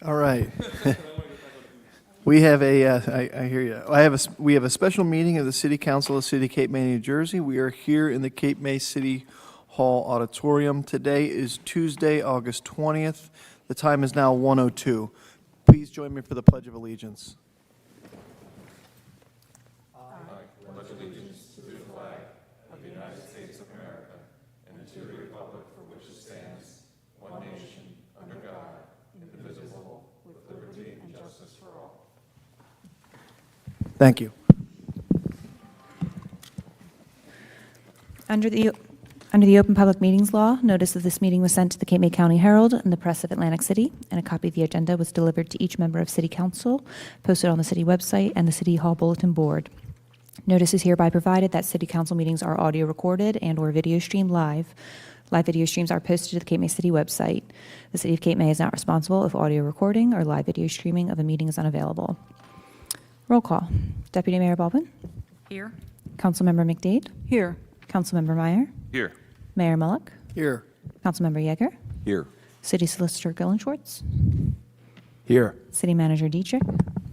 All right. We have I hear you. We have a special meeting of the City Council of the City of Cape May, New Jersey. We are here in the Cape May City Hall Auditorium. Today is Tuesday, August 20th. The time is now 1:02. Please join me for the Pledge of Allegiance. Thank you. Under the Open Public Meetings Law, notice of this meeting was sent to the Cape May County Herald and the Press of Atlantic City, and a copy of the agenda was delivered to each member of City Council, posted on the city website and the City Hall Bulletin Board. Notice is hereby provided that City Council meetings are audio recorded and/or video streamed live. Live video streams are posted to the Cape May City website. The City of Cape May is not responsible if audio recording or live video streaming of a meeting is unavailable. Roll call. Deputy Mayor Baldwin. Here. Councilmember McDade. Here. Councilmember Meyer. Here. Mayor Mullock. Here. Councilmember Yeager. Here. City Solicitor Gillen-Schwartz. Here. City Manager Dietrich.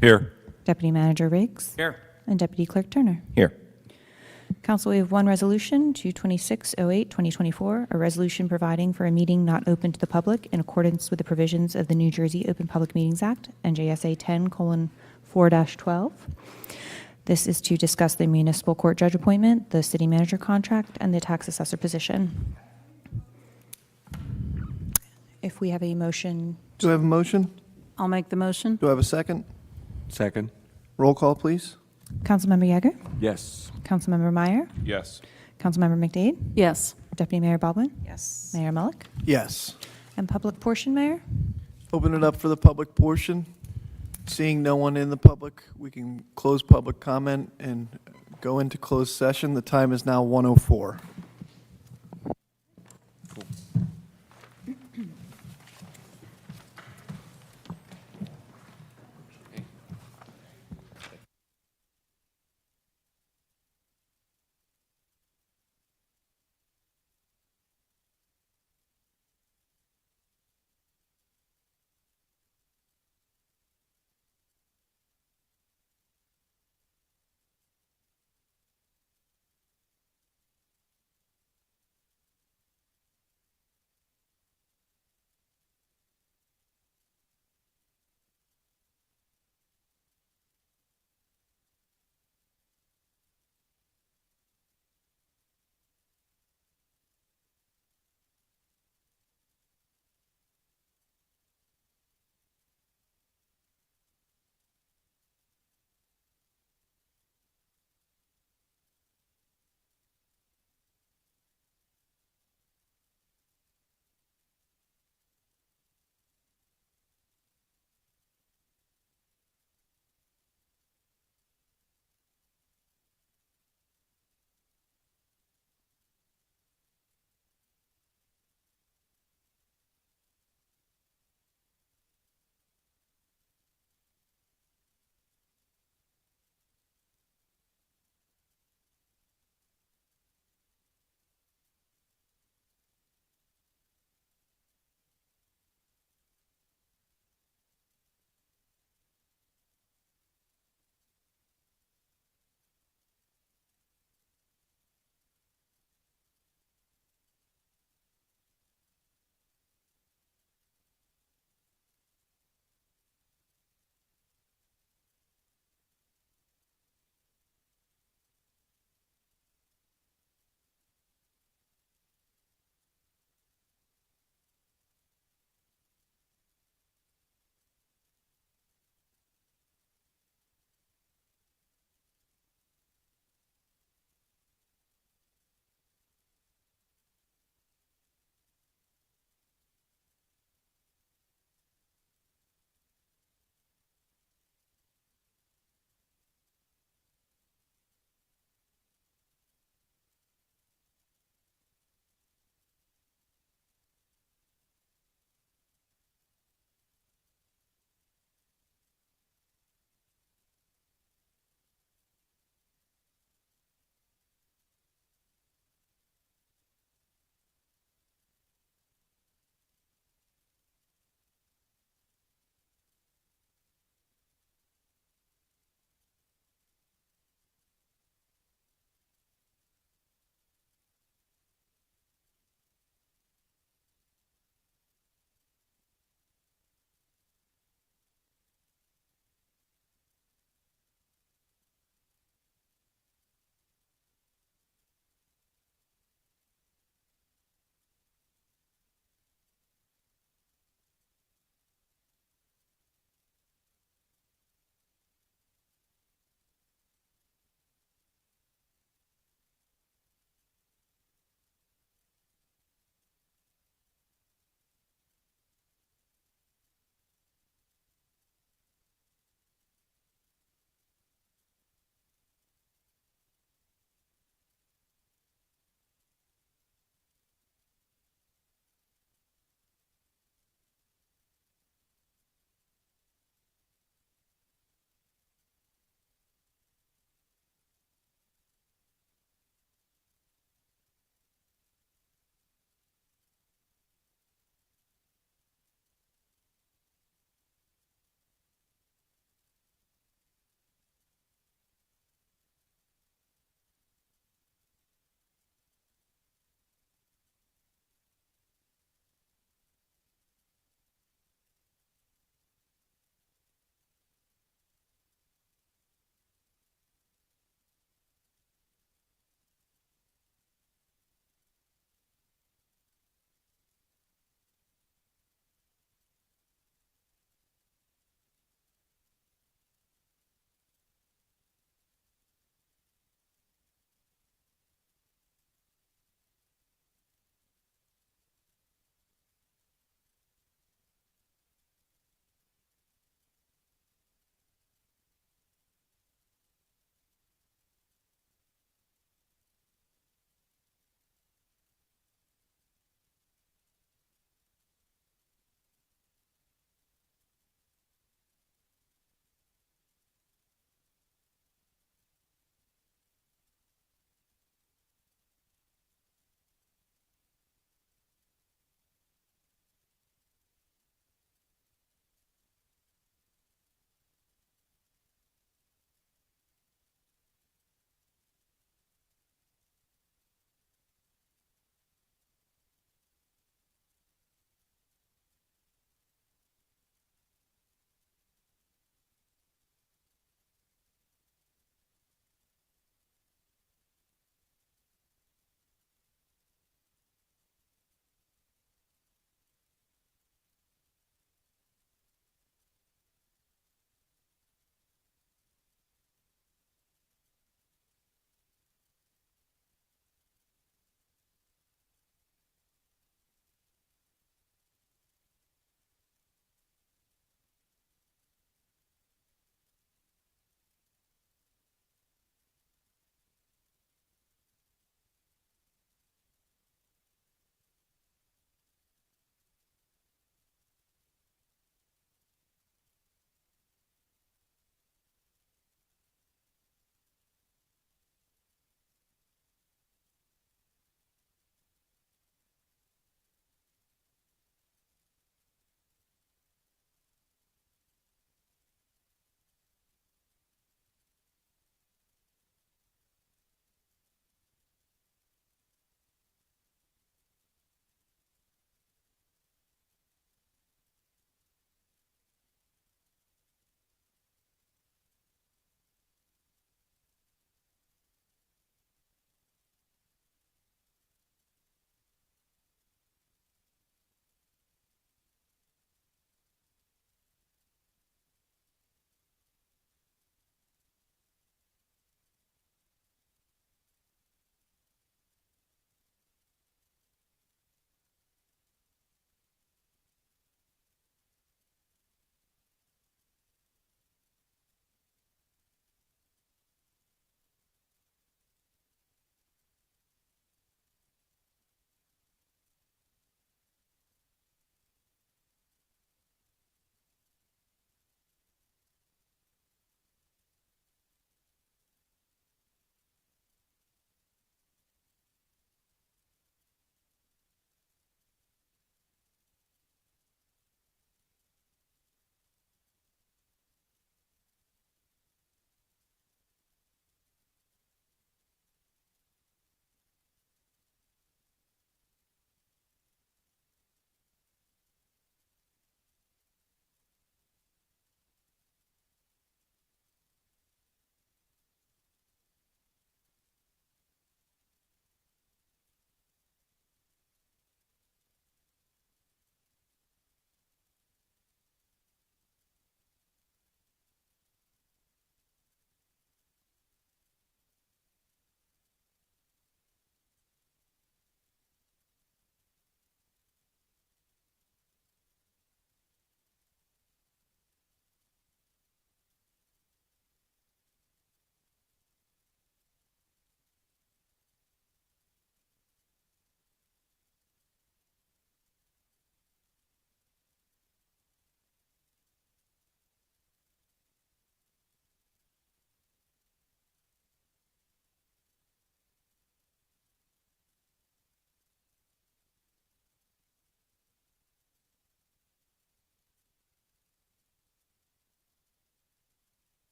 Here. Deputy Manager Riggs. Here. And Deputy Clerk Turner. Here. Council, we have one resolution, 22608-2024, a resolution providing for a meeting not open to the public in accordance with the provisions of the New Jersey Open Public Meetings Act, NJSA 10:4-12. This is to discuss the municipal court judge appointment, the city manager contract, and the tax assessor position. If we have a motion, Do I have a motion? I'll make the motion. Do I have a second? Second. Roll call, please. Councilmember Yeager, Yes. Councilmember Meyer, Yes. Councilmember McDade, Yes. Deputy Mayor Baldwin, Yes. Mayor Mullock, Yes. and public portion, Mayor. Open it up for the public portion. Seeing no one in the public, we can close public comment and go into closed session. The time is now 1:04.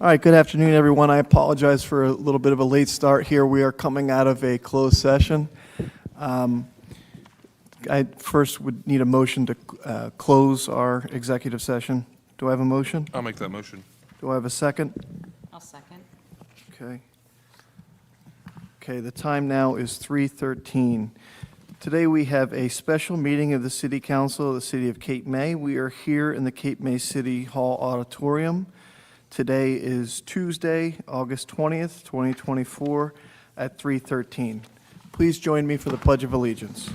All right, good afternoon, everyone. I apologize for a little bit of a late start here. We are coming out of a closed session. I first would need a motion to close our executive session. Do I have a motion? I'll make that motion. Do I have a second? I'll second. Okay. Okay, the time now is 3:13. Today we have a special meeting of the City Council of the City of Cape May. We are here in the Cape May City Hall Auditorium. Today is Tuesday, August 20th, 2024, at 3:13. Please join me for the Pledge of Allegiance.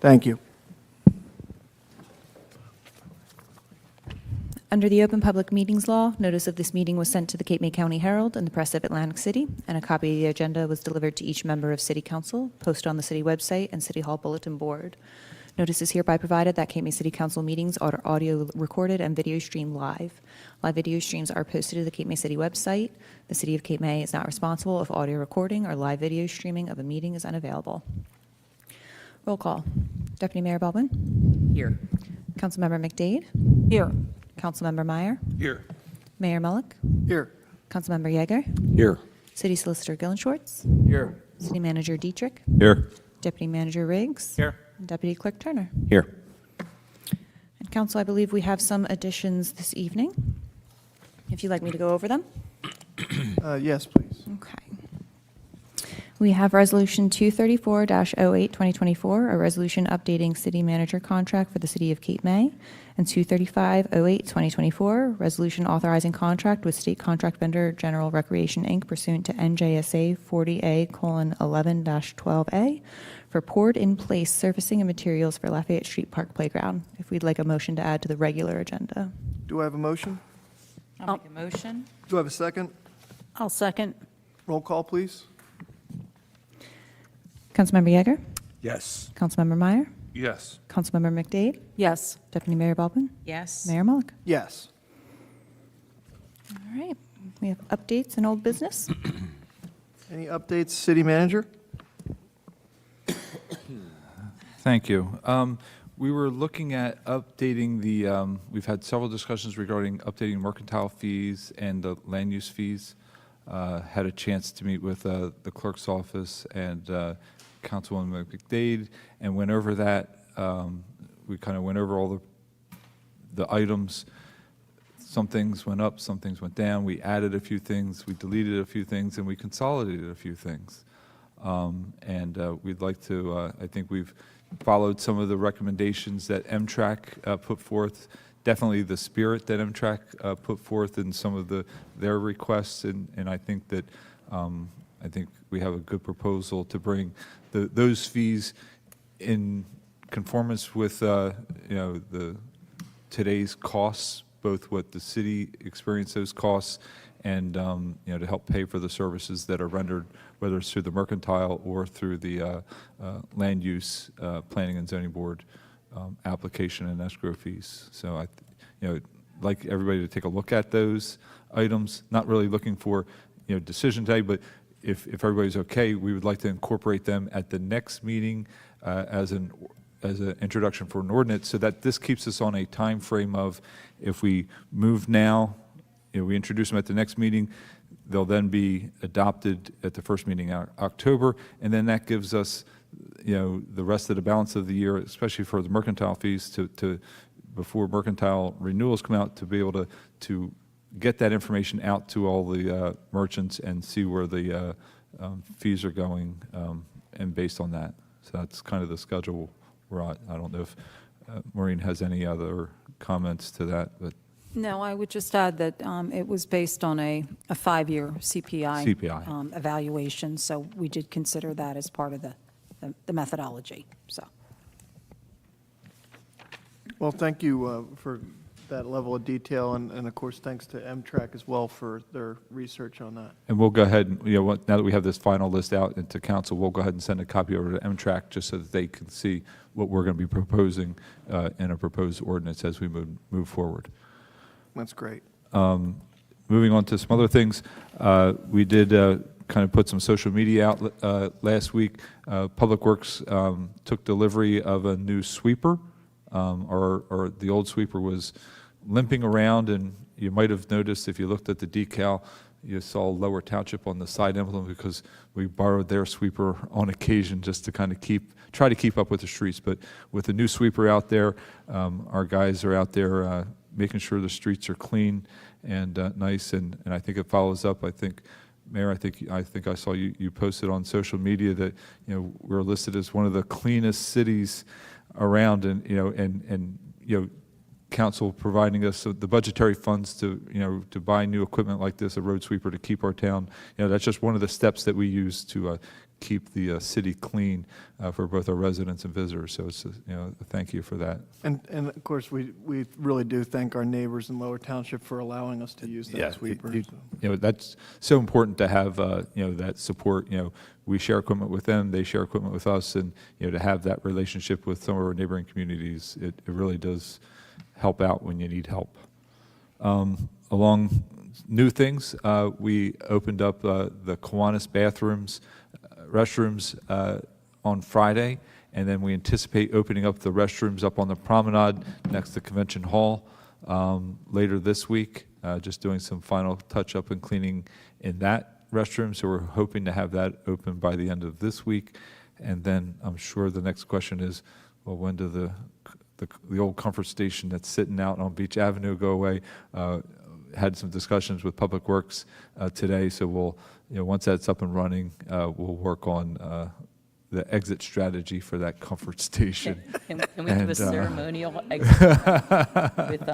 Thank you. Under the Open Public Meetings Law, notice of this meeting was sent to the Cape May County Herald and the Press of Atlantic City, and a copy of the agenda was delivered to each member of City Council, posted on the city website and City Hall Bulletin Board. Notice is hereby provided that Cape May City Council meetings are audio recorded and video streamed live. Live video streams are posted to the Cape May City website. The City of Cape May is not responsible if audio recording or live video streaming of a meeting is unavailable. Roll call. Deputy Mayor Baldwin. Here. Councilmember McDade. Here. Councilmember Meyer. Here. Mayor Mullick. Here. Councilmember Yeager. Here. City Solicitor Gillenschwartz. Here. City Manager Dietrich. Here. Deputy Manager Riggs. Here. And Deputy Clerk Turner. Here. And Council, I believe we have some additions this evening. If you'd like me to go over them. Yes, please. Okay. We have Resolution 234-08, 2024, a resolution updating city manager contract for the City of Cape May, and 235-08, 2024, resolution authorizing contract with state contract vendor General Recreation, Inc. pursuant to NJSA 40A:11-12A for poured-in-place surfacing and materials for Lafayette Street Park Playground. If we'd like a motion to add to the regular agenda. Do I have a motion? I'll make a motion. Do I have a second? I'll second. Roll call, please. Councilmember Yeager. Yes. Councilmember Meyer. Yes. Councilmember McDade. Yes. Deputy Mayor Baldwin. Yes. Mayor Mullick. Yes. All right, we have updates and old business. Any updates, City Manager? Thank you. We were looking at updating we've had several discussions regarding updating mercantile fees and the land use fees. Had a chance to meet with the clerk's office and Councilwoman McDade and went over that. We kind of went over all the items. Some things went up, some things went down. We added a few things, we deleted a few things, and we consolidated a few things. We'd like to, I think we've followed some of the recommendations that MTRAC put forth, definitely the spirit that MTRAC put forth in some of their requests, and I think that I think we have a good proposal to bring those fees in conformance with today's costs, both what the city experienced those costs, and to help pay for the services that are rendered, whether it's through the mercantile or through the land use planning and zoning board application and escrow fees. So I like everybody to take a look at those items. Not really looking for decision today, but if everybody's okay, we would like to incorporate them at the next meeting as an introduction for an ordinance, so that this keeps us on a time frame of, if we move now, we introduce them at the next meeting, they'll then be adopted at the first meeting in October, and then that gives us the rest of the balance of the year, especially for the mercantile fees, to before mercantile renewals come out, to be able to get that information out to all the merchants and see where the fees are going, and based on that. So that's kind of the schedule we're on. I don't know if Maureen has any other comments to that, but No, I would just add that it was based on a 5-year CPI evaluation, so we did consider that as part of the methodology, so. Well, thank you for that level of detail, and of course, thanks to MTRAC as well for their research on that. And we'll go ahead and, now that we have this final list out into council, we'll go ahead and send a copy over to MTRAC just so that they can see what we're going to be proposing in a proposed ordinance as we move forward. That's great. Moving on to some other things, we did kind of put some social media out last week. Public Works took delivery of a new sweeper. Or the old sweeper was limping around, and you might have noticed if you looked at the decal, you saw Lower Township on the side emblem because we borrowed their sweeper on occasion just to kind of try to keep up with the streets. But with the new sweeper out there, our guys are out there making sure the streets are clean and nice, and I think it follows up. I think, Mayor, I think I saw you posted on social media that we're listed as one of the cleanest cities around, and council providing us the budgetary funds to buy new equipment like this, a road sweeper, to keep our town. That's just one of the steps that we use to keep the city clean for both our residents and visitors. So it's thank you for that. And of course, we really do thank our neighbors in Lower Township for allowing us to use that sweeper. That's so important to have that support. We share equipment with them, they share equipment with us, and to have that relationship with some of our neighboring communities, it really does help out when you need help. Along new things, we opened up the Kiwanis restrooms on Friday, and then we anticipate opening up the restrooms up on the promenade next to Convention Hall later this week, just doing some final touch-up and cleaning in that restroom, so we're hoping to have that open by the end of this week. And then I'm sure the next question is, well, when do the old comfort station that's sitting out on Beach Avenue go away? Had some discussions with Public Works today, so we'll, once that's up and running, we'll work on the exit strategy for that comfort station. Can we do a ceremonial exit with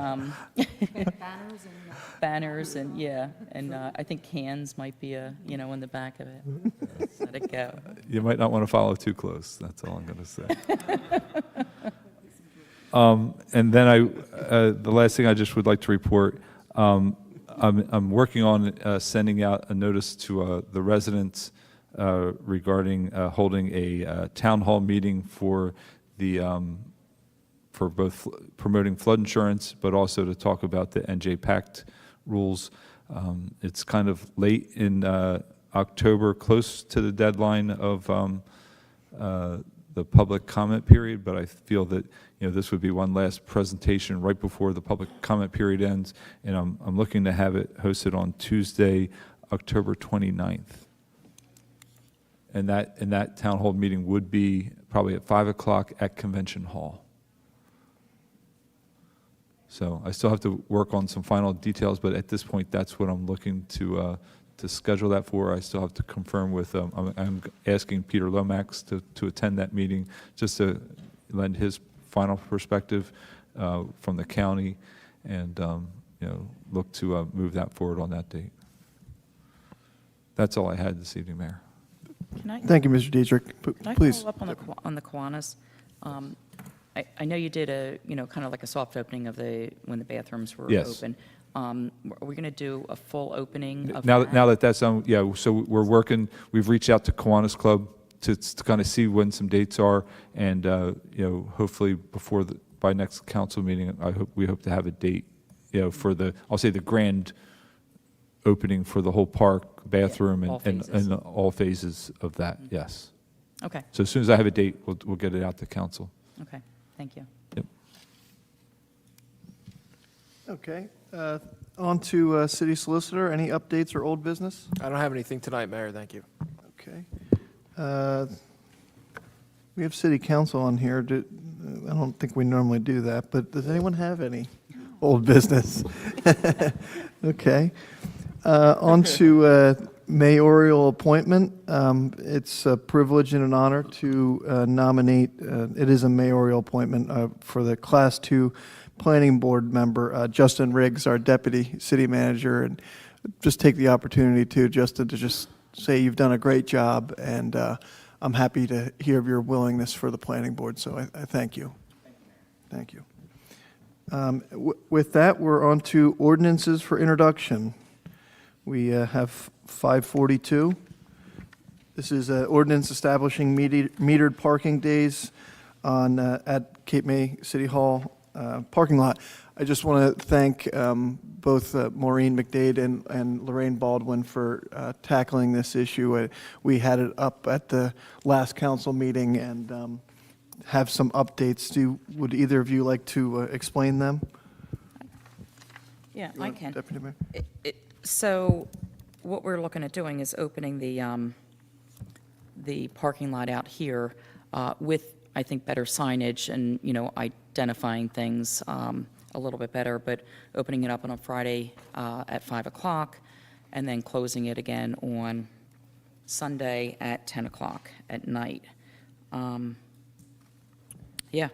banners and I think cans might be in the back of it. Let it go. You might not want to follow too close. That's all I'm going to say. And then the last thing I just would like to report, I'm working on sending out a notice to the residents regarding holding a town hall meeting for both promoting flood insurance, but also to talk about the NJ Pact rules. It's kind of late in October, close to the deadline of the public comment period, but I feel that this would be one last presentation right before the public comment period ends, and I'm looking to have it hosted on Tuesday, October 29th. And that town hall meeting would be probably at 5 o'clock at Convention Hall. So I still have to work on some final details, but at this point, that's what I'm looking to schedule that for. I still have to confirm with, I'm asking Peter Lomax to attend that meeting, just to lend his final perspective from the county, and look to move that forward on that date. That's all I had this evening, Mayor. Thank you, Mr. Dietrich. Can I Please. follow up on the Kiwanis? I know you did a kind of like a soft opening of when the bathrooms were Yes. open. Are we going to do a full opening of Now that? that that's on, so we're working. We've reached out to Kiwanis Club to kind of see when some dates are, and hopefully by next council meeting, we hope to have a date, for I'll say the grand opening for the whole park, bathroom, all and phases. all phases of that. Yes. Okay, So as soon as I have a date, we'll get it out to council. okay, thank you. Yep. Okay. On to city solicitor. Any updates or old business? I don't have anything tonight, Mayor, thank you. Okay. We have city council on here. I don't think we normally do that, but does anyone have any old business? Okay. On to mayoral appointment. It's a privilege and an honor to nominate, it is a mayoral appointment for the Class 2 Planning Board member, Justin Riggs, our Deputy City Manager, and just take the opportunity to, Justin, to just say you've done a great job, and I'm happy to hear of your willingness for the Planning Board, so I thank you. Thank you. With that, we're on to ordinances for introduction. We have 542. This is an ordinance establishing metered parking days at Cape May City Hall parking lot. I just want to thank both Maureen McDade and Lorraine Baldwin for tackling this issue. We had it up at the last council meeting and have some updates. Would either of you like to explain them? Yeah, I can. Deputy Mayor? So what we're looking at doing is opening the parking lot out here with, I think, better signage and, identifying things a little bit better, but opening it up on a Friday at 5 o'clock and then closing it again on Sunday at 10 o'clock at night. Yeah,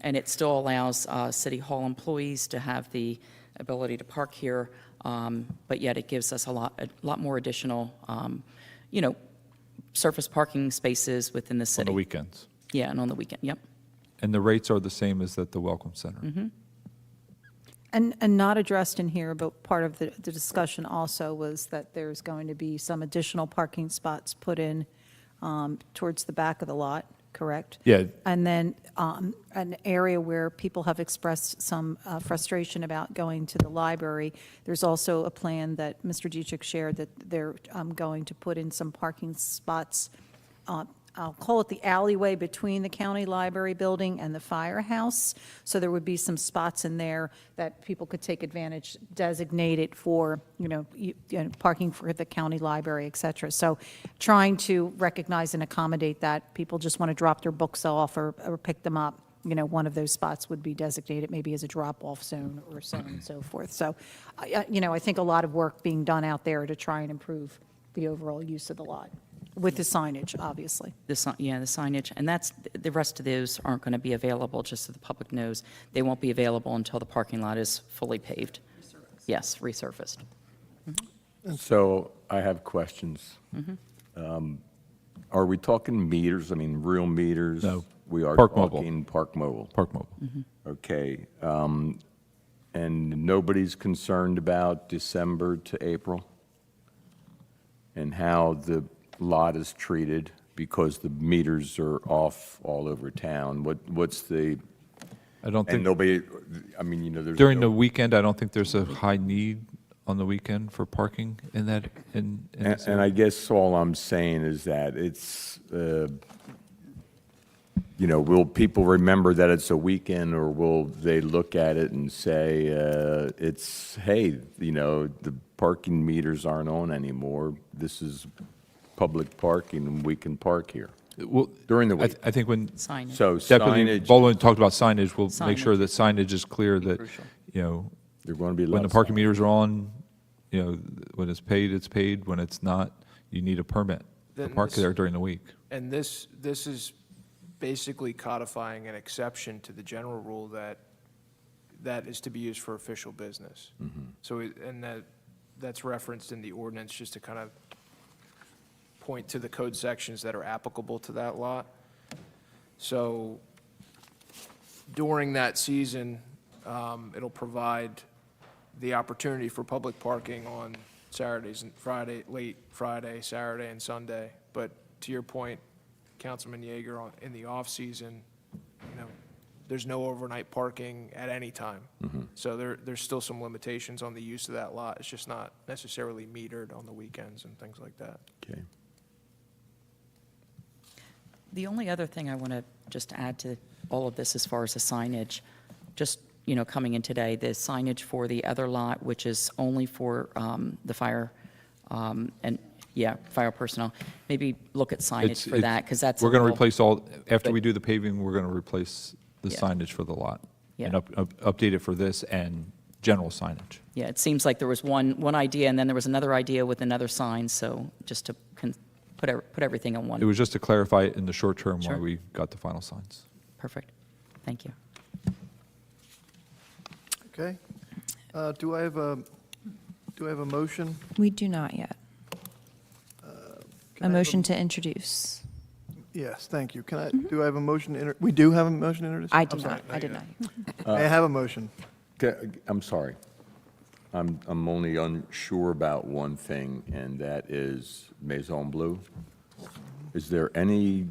and it still allows City Hall employees to have the ability to park here, but yet it gives us a lot more additional, surface parking spaces within the On city. the weekends. Yeah, and on the weekend, yep. And the rates are the same as at the Welcome Center. And not addressed in here, but part of the discussion also was that there's going to be some additional parking spots put in towards the back of the lot, correct? Yeah. And then an area where people have expressed some frustration about going to the library. There's also a plan that Mr. Dietrich shared that they're going to put in some parking spots. I'll call it the alleyway between the county library building and the firehouse. So there would be some spots in there that people could take advantage, designated for, parking for the county library, et cetera. So trying to recognize and accommodate that. People just want to drop their books off or pick them up. One of those spots would be designated maybe as a drop-off zone or so on and so forth. So, I think a lot of work being done out there to try and improve the overall use of the lot. With the signage, obviously. The signage, and the rest of those aren't going to be available, just so the public knows. They won't be available until the parking lot is fully paved. Yes, resurfaced. So I have questions. Are we talking meters? I mean, real meters? No. We are Park Mobile. talking Park Mobile. Park Mobile. Okay. And nobody's concerned about December to April? And how the lot is treated because the meters are off all over town? What's the, I don't and think, nobody, I mean, there's. during the no- weekend, I don't think there's a high need on the weekend for parking in that, in this And I area. guess all I'm saying is that it's, will people remember that it's a weekend, or will they look at it and say, hey, the parking meters aren't on anymore. This is public parking and we can park here Well, during the week. I think when Signage. So Deputy signage, Baldwin talked about signage, we'll make sure Signage. that signage is clear that, Crucial. they're going to be when the less. parking meters are on, when it's paid, it's paid. When it's not, you need a permit to Then park this- there during the week. And this is basically codifying an exception to the general rule that is to be used for official business. So, that's referenced in the ordinance, just to kind of point to the code sections that are applicable to that lot. So during that season, it'll provide the opportunity for public parking on Saturdays and late Friday, Saturday, and Sunday. But to your point, Councilman Yeager, in the off-season, there's no overnight parking at any time. So there's still some limitations on the use of that lot. It's just not necessarily metered on the weekends and things like that. Okay. The only other thing I want to just add to all of this as far as the signage, just, coming in today, the signage for the other lot, which is only for the fire, fire personnel, maybe look at signage for that, because that's. We're going to little- replace after but- we do the paving, we're going to replace the Yeah. signage for the lot. Yeah. And update it for this and general signage. Yeah, it seems like there was one idea, and then there was another idea with another sign, so just to put everything on It one. was just to clarify it in the short term while Sure. we got the final signs. Perfect. Thank you. Okay. Do I have a motion? We do not yet. Can I A have motion to introduce. Yes, thank you. Do I have a motion to we do have a motion to introduce? I do I'm sorry. not, I did not. May I have a motion? I'm sorry. I'm only unsure about one thing, and that is Maison Bleu. Is there any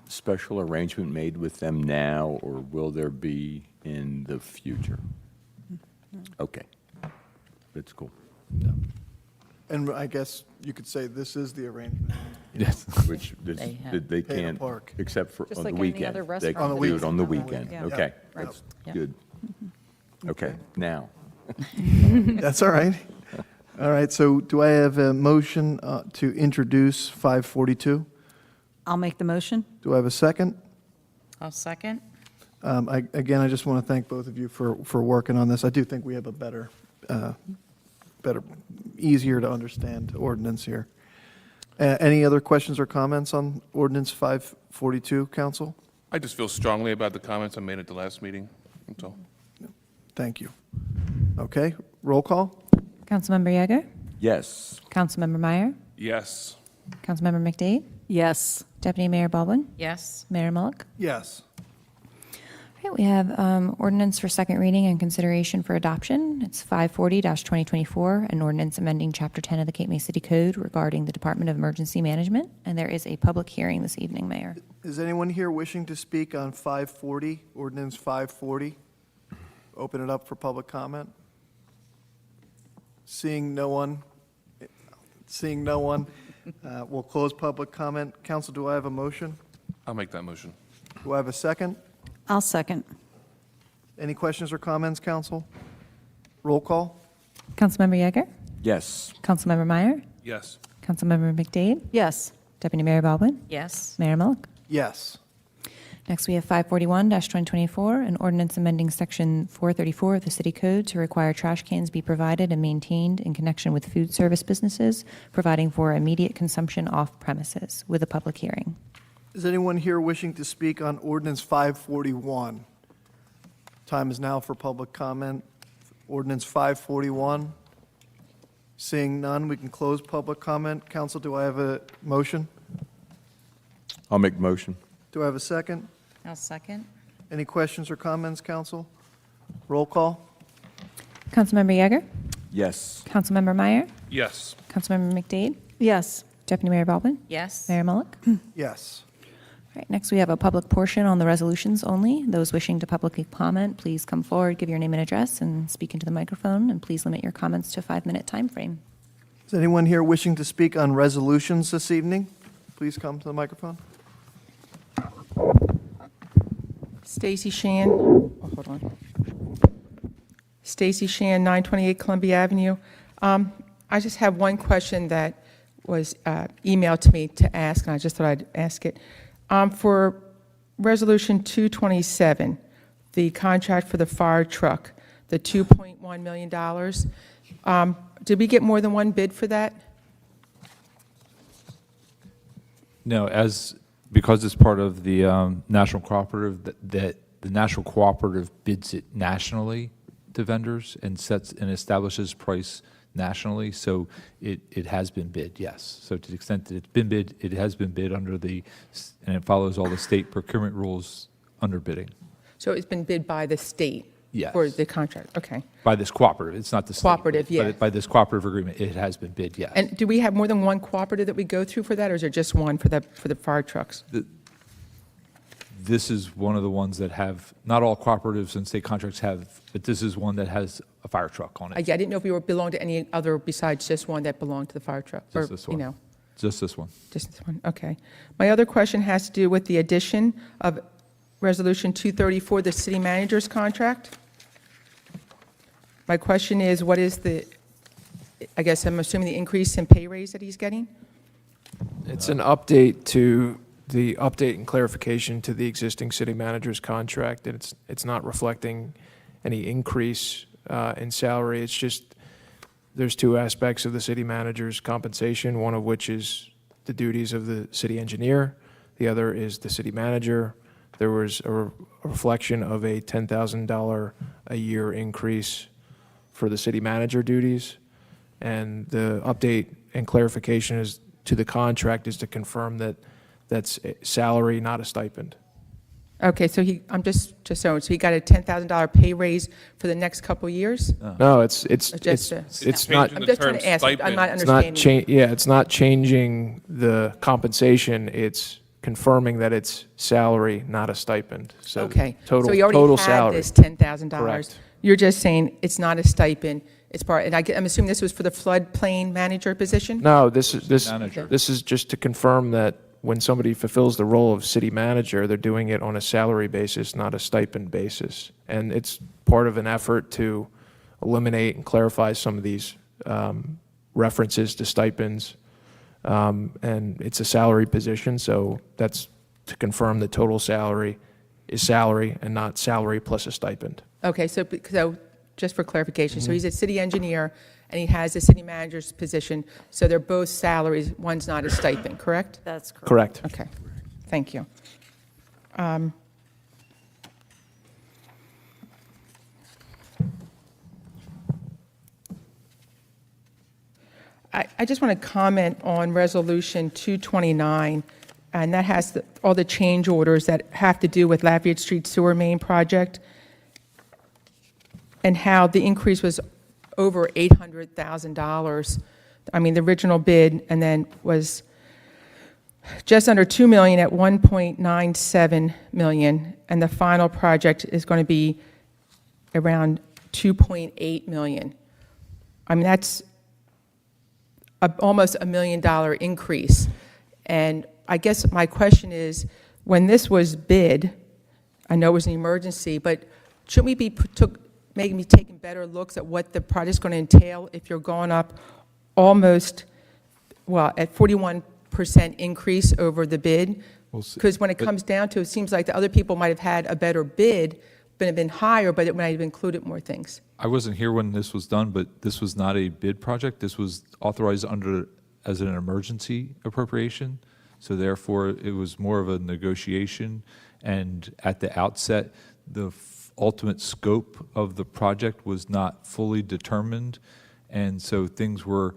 special arrangement made with them now, or will there be in the future? Okay. That's cool. And I guess you could say this is the arrangement. Yes. Which They have- they Pay the can't, park. except for Just on like the any weekend. other They restaurant can that do it uses on the it. weekend. Yeah. Okay, Right. that's Yeah. good. Okay, now, That's all right. All right, so do I have a motion to introduce 542? I'll make the motion. Do I have a second? I'll second. Again, I just want to thank both of you for working on this. I do think we have a better, easier to understand ordinance here. Any other questions or comments on ordinance 542, council? I just feel strongly about the comments I made at the last meeting, that's all. Thank you. Okay, roll call? Councilmember Yeager, yes. Councilmember Meyer, Yes. Councilmember McDade, Yes. Deputy Mayor Baldwin, Yes. Mayor Mullick. Yes. All right, we have ordinance for second reading and consideration for adoption. It's 540-2024, an ordinance amending Chapter 10 of the Cape May City Code regarding the Department of Emergency Management. And there is a public hearing this evening, Mayor. Is anyone here wishing to speak on 540, ordinance 540? Open it up for public comment. Seeing no one, we'll close public comment. Council, do I have a motion? I'll make that motion. Do I have a second? I'll second. Any questions or comments, council? Roll call? Councilmember Yeager, Yes. Councilmember Meyer, Yes. Councilmember McDade, Yes. Deputy Mayor Baldwin, Yes. Mayor Mullick. Yes. Next, we have 541-2024, an ordinance amending Section 434 of the City Code to require trash cans be provided and maintained in connection with food service businesses, providing for immediate consumption off premises, with a public hearing. Is anyone here wishing to speak on ordinance 541? Time is now for public comment. Ordinance 541. Seeing none, we can close public comment. Council, do I have a motion? I'll make motion. Do I have a second? I'll second. Any questions or comments, council? Roll call? Councilmember Yeager, Yes. Councilmember Meyer, Yes. Councilmember McDade, Yes. Deputy Mayor Baldwin, Yes. Mayor Mullick. Yes. All right, next we have a public portion on the resolutions only. Those wishing to publicly comment, please come forward, give your name and address, and speak into the microphone, and please limit your comments to a 5-minute time frame. Is anyone here wishing to speak on resolutions this evening? Please come to the microphone. Stacy Shan, oh, hold on. Stacy Shan, 928 Columbia Avenue. I just have one question that was emailed to me to ask, and I just thought I'd ask it. For Resolution 227, the contract for the fire truck, the $2.1 million, did we get more than one bid for that? No, because it's part of the national cooperative, that the national cooperative bids it nationally to vendors and establishes price nationally, so it has been bid, yes. So to the extent that it's been bid, it has been bid and it follows all the state procurement rules under bidding. So it's been bid by the state? Yes. For the contract, okay. By this cooperative, it's not the state. Cooperative, but yeah. By this cooperative agreement, it has been bid, yes. And do we have more than one cooperative that we go through for that, or is there just one for the fire trucks? This is one of the ones that have, not all cooperatives and state contracts have, but this is one that has a fire truck on it. Yeah, I didn't know if we belonged to any other besides just one that belonged to the fire truck. Just or, this you one. know, Just this one. just this one, okay. My other question has to do with the addition of Resolution 234, the city manager's contract. My question is, what is I guess I'm assuming the increase in pay raise that he's getting? It's an update to the update and clarification to the existing city manager's contract, and it's not reflecting any increase in salary. It's just, there's two aspects of the city manager's compensation, one of which is the duties of the city engineer, the other is the city manager. There was a reflection of a $10,000 a year increase for the city manager duties, and the update and clarification is to the contract is to confirm that that's a salary, not a stipend. Okay, so so he got a $10,000 pay raise for the next couple of years? No, it's Just not. I'm just trying to ask, I'm not It's not understanding. it's not changing the compensation. It's confirming that it's salary, not a stipend. So Okay, total so he already total had salary. this $10,000. Correct. you're just saying it's not a stipend, it's part, and I'm assuming this was for the floodplain manager position? No, this is Manager. this is just to confirm that when somebody fulfills the role of city manager, they're doing it on a salary basis, not a stipend basis. And it's part of an effort to eliminate and clarify some of these references to stipends. And it's a salary position, so that's to confirm the total salary is salary and not salary plus a stipend. Okay, so just for clarification, so he's a city engineer, and he has a city manager's position, so they're both salaries, one's not a stipend, correct? That's correct. Correct. Okay, thank you. I just want to comment on Resolution 229, and that has all the change orders that have to do with Lafayette Street Sewer Main Project, and how the increase was over $800,000. I mean, the original bid, and then was just under $2 million at $1.97 million, and the final project is going to be around $2.8 million. I mean, that's almost $1 million increase. And I guess my question is, when this was bid, I know it was an emergency, but shouldn't we be maybe taking better looks at what the project's going to entail if you're going up almost, well, at 41% increase over the bid? Because when it comes down to it, it seems like the other people might have had a better bid, but have been higher, but it might have included more things. I wasn't here when this was done, but this was not a bid project. This was authorized as an emergency appropriation. So therefore, it was more of a negotiation. And at the outset, the ultimate scope of the project was not fully determined. And so things were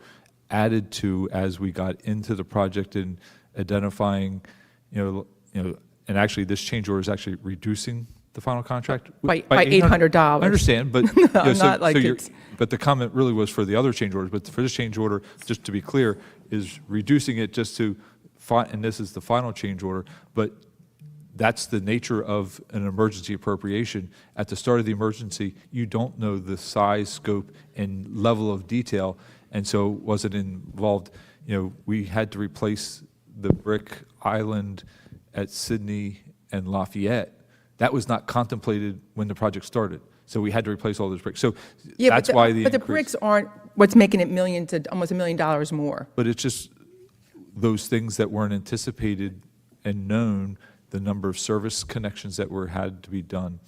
added to as we got into the project and identifying, and actually this change order is actually reducing the final contract By $800. I understand, but not like it's- but the comment really was for the other change orders. But for this change order, just to be clear, is reducing it just to, and this is the final change order. But that's the nature of an emergency appropriation. At the start of the emergency, you don't know the size, scope, and level of detail, and so was it involved. We had to replace the brick island at Sydney and Lafayette. That was not contemplated when the project started. So we had to replace all those bricks. So Yeah, that's why the but the increase. bricks aren't what's making it almost $1 million more. But it's just those things that weren't anticipated and known, the number of service connections that had to be done.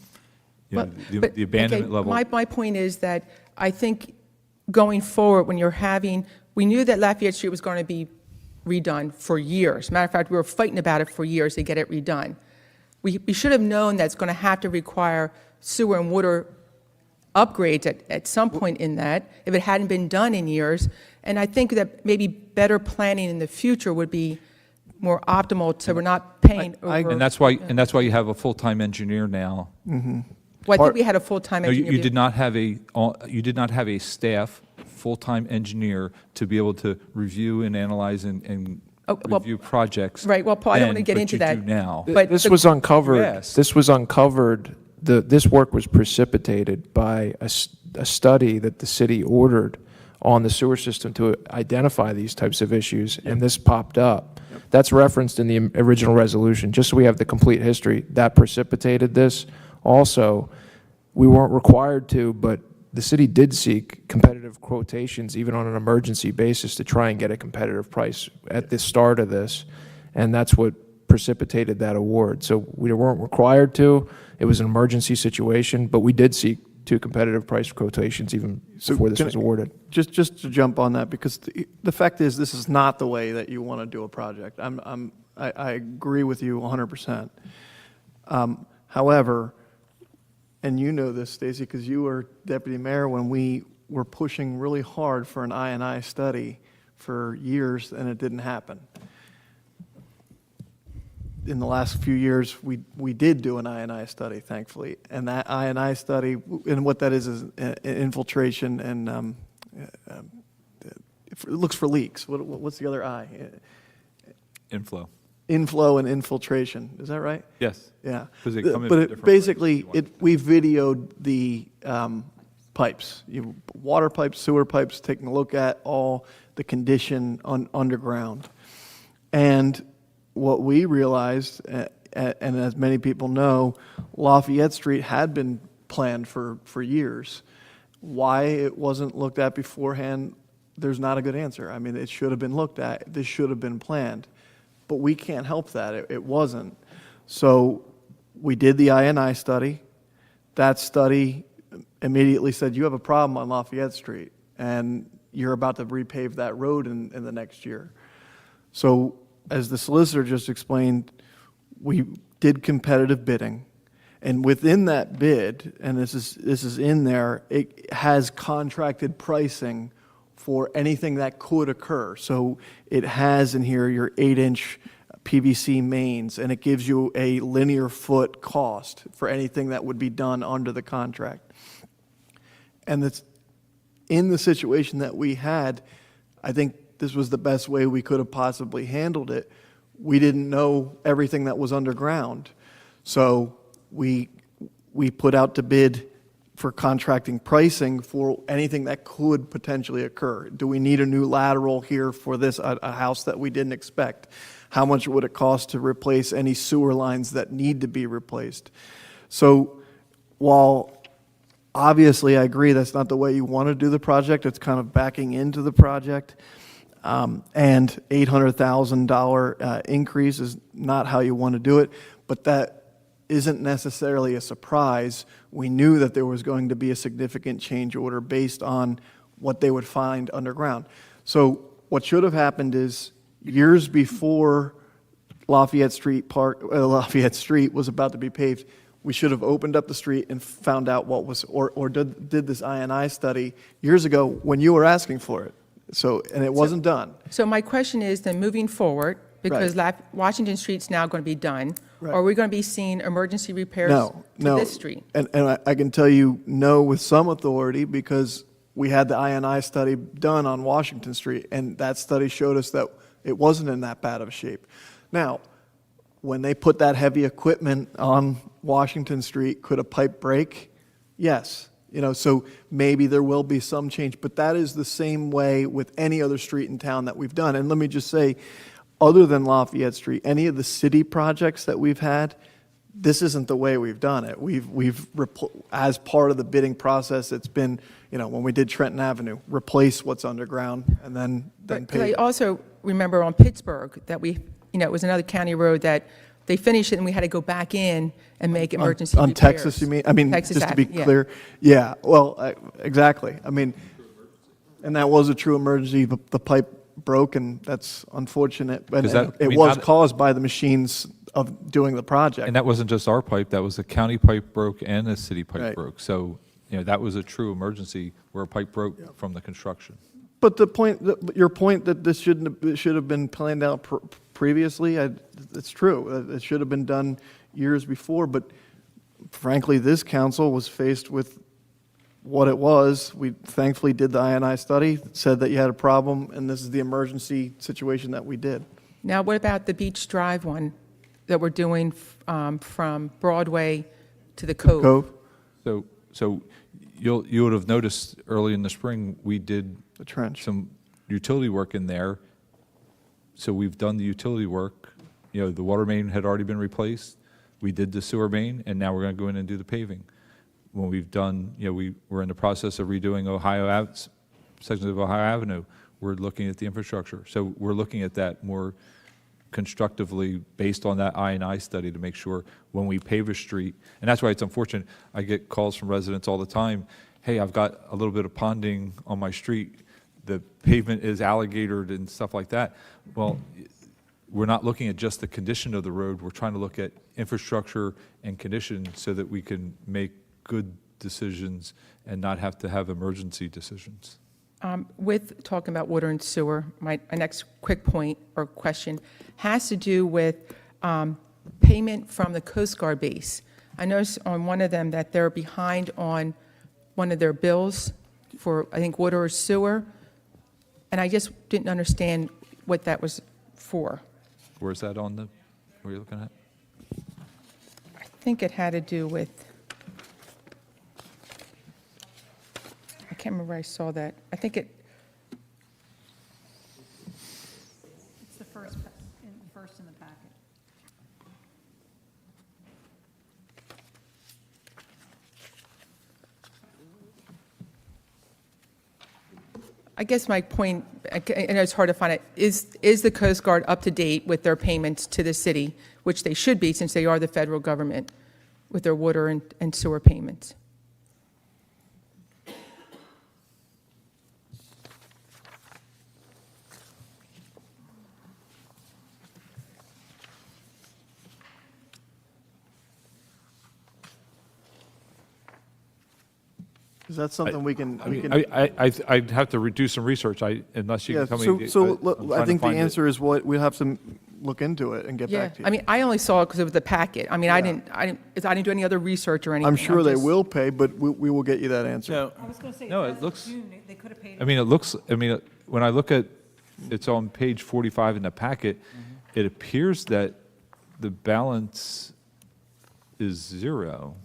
But- The abandonment okay, level. My point is that I think going forward, when we knew that Lafayette Street was going to be redone for years. Matter of fact, we were fighting about it for years to get it redone. We should have known that it's going to have to require sewer and water upgrades at some point in that, if it hadn't been done in years. And I think that maybe better planning in the future would be more optimal, so we're not paying over. And that's why you have a full-time engineer now. Well, I think we had a full-time No, engineer. you did not have a staff full-time engineer to be able to review and analyze and Oh, well, review projects. right, well, Paul, I don't want to then, get but into you that. do now. But This the- was uncovered. Yes. This was uncovered. This work was precipitated by a study that the city ordered on the sewer system to identify these types of issues, and this popped up. That's referenced in the original resolution, just so we have the complete history. That precipitated this. Also, we weren't required to, but the city did seek competitive quotations, even on an emergency basis, to try and get a competitive price at the start of this, and that's what precipitated that award. So we weren't required to. It was an emergency situation, but we did seek two competitive price quotations even before this was awarded. Just to jump on that, because the fact is, this is not the way that you want to do a project. I agree with you 100%. However, and you know this, Stacy, because you were deputy mayor when we were pushing really hard for an I&I study for years, and it didn't happen. In the last few years, we did do an I&I study, thankfully, and that I&I study, and what that is infiltration and it looks for leaks. What's the other I? Inflow. inflow and infiltration. Is that right? Yes. Yeah. 'Cause they The- come in But from it, different basically, places. we videoed the pipes, water pipes, sewer pipes, taking a look at all the condition underground. And what we realized, and as many people know, Lafayette Street had been planned for years. Why it wasn't looked at beforehand, there's not a good answer. I mean, it should have been looked at. This should have been planned. But we can't help that. It wasn't. So we did the INI study. That study immediately said, you have a problem on Lafayette Street, and you're about to repave that road in the next year. So as the solicitor just explained, we did competitive bidding. And within that bid, and this is in there, it has contracted pricing for anything that could occur. So it has in here your 8-inch PVC mains, and it gives you a linear foot cost for anything that would be done under the contract. And that's in the situation that we had, I think this was the best way we could have possibly handled it. We didn't know everything that was underground. So we put out to bid for contracting pricing for anything that could potentially occur. Do we need a new lateral here for this, a house that we didn't expect? How much would it cost to replace any sewer lines that need to be replaced? So while obviously I agree that's not the way you want to do the project, it's kind of backing into the project, and $800,000 increase is not how you want to do it, but that isn't necessarily a surprise. We knew that there was going to be a significant change order based on what they would find underground. So what should have happened is years before Lafayette Street was about to be paved, we should have opened up the street and found out what was, or did this INI study years ago when you were asking for it. So, and it wasn't done. So my question is then moving forward, because Washington Street's now going to be done, are we going to be seeing emergency repairs No, to no. this street? And I can tell you no with some authority because we had the INI study done on Washington Street, and that study showed us that it wasn't in that bad of a shape. Now, when they put that heavy equipment on Washington Street, could a pipe break? Yes. So maybe there will be some change, but that is the same way with any other street in town that we've done. And let me just say, other than Lafayette Street, any of the city projects that we've had, this isn't the way we've done it. As part of the bidding process, it's been, when we did Trenton Avenue, replace what's underground and then But I pave. also remember on Pittsburgh that it was another county road that they finished it and we had to go back in and make emergency repairs. On Texas, you mean? I mean, Texas just to be Ave, yeah. clear. Yeah, well, exactly. I mean, and that was a true emergency. The pipe broke, and that's unfortunate. But Is that- I it mean, was not- caused by the machines of doing the project. And that wasn't just our pipe, that was the county pipe broke and the city pipe Right. broke. So, that was a true emergency where a pipe broke from the construction. But your point that this it should have been planned out previously, it's true. It should have been done years before, but frankly, this council was faced with what it was. We thankfully did the INI study, said that you had a problem, and this is the emergency situation that we did. Now, what about the Beach Drive one that we're doing from Broadway to the Cove? Cove, So you would have noticed early in the spring, we did the trench. some utility work in there. So we've done the utility work. The water main had already been replaced. We did the sewer main, and now we're going to go in and do the paving. When we've done, we're in the process of redoing sections of Ohio Avenue. We're looking at the infrastructure. So we're looking at that more constructively based on that INI study to make sure when we pave a street, and that's why it's unfortunate, I get calls from residents all the time, hey, I've got a little bit of ponding on my street, the pavement is alligatored and stuff like that. Well, we're not looking at just the condition of the road, we're trying to look at infrastructure and condition so that we can make good decisions and not have to have emergency decisions. With talking about water and sewer, my next quick point or question has to do with payment from the Coast Guard base. I noticed on one of them that they're behind on one of their bills for, I think, water or sewer, and I just didn't understand what that was for. Where's that on the? What are you looking at? I think it had to do with, I can't remember where I saw that. I think it, It's the first in the packet. I guess my point, I know it's hard to find it, is the Coast Guard up to date with their payments to the city, which they should be since they are the federal government, with their water and sewer payments? Is that something we can? I mean, I'd have to do some research, unless you Yeah, can tell so, me. so I'm look, trying I to think the find it. answer is what, we'll have to look into it and get Yeah, back to you. I mean, I only saw it because it was the packet. I mean, I didn't do any other research or anything. I'm sure they just- will pay, but we will get you that answer. So, I was going to say, No, if it that's looks- June, they could have paid. I mean, it looks, when I look at, it's on page 45 in the packet, it appears that the balance is zero.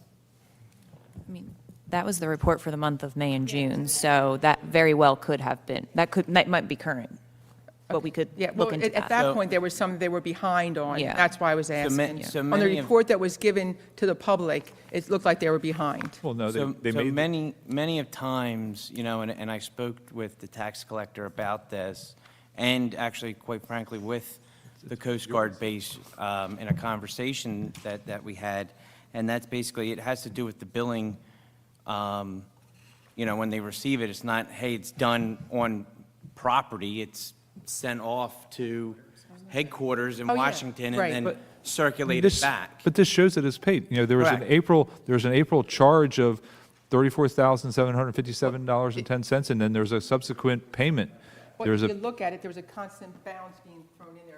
I mean, that was the report for the month of May and June, so that very well could have been, that might be current, but we could Yeah, well, look into at that. that point, there was some they were behind on. Yeah. That's why I was asking. so On the many of- report that was given to the public, it looked like they were behind. Well, no, so, they so made. many of times, and I spoke with the tax collector about this, and actually, quite frankly, with the Coast Guard base in a conversation that we had, and that's basically, it has to do with the billing. When they receive it, it's not, hey, it's done on property, it's sent off to headquarters in Oh, yeah, Washington right, and but- then circulated This- back. But this shows that it's paid. There was an April charge of $34,757.10, and then there's a subsequent payment. Well, There's if a, you look at it, there was a constant balance being thrown in there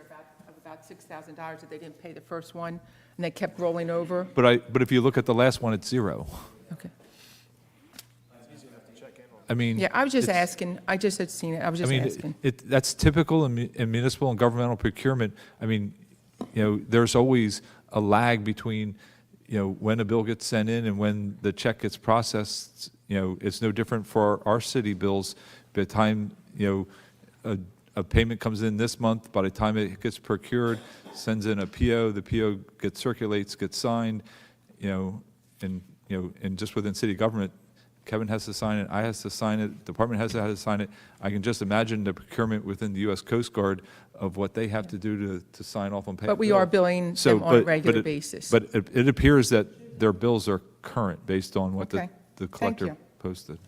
of about $6,000 that they didn't pay the first one, and they kept rolling over. but if you look at the last one, it's zero. Okay. I mean. Yeah, I was just it's- asking. I just had seen it. I was just asking. That's typical in municipal and governmental procurement. I mean, there's always a lag between, when a bill gets sent in and when the check gets processed. It's no different for our city bills. By the time, a payment comes in this month, by the time it gets procured, sends in a PO, the PO circulates, gets signed, and just within city government, Kevin has to sign it, I has to sign it, department has to sign it. I can just imagine the procurement within the U.S. Coast Guard of what they have to do to sign off on pay. But we are billing them on a regular basis. But it appears that their bills are current based on what Okay. the Thank collector you. posted.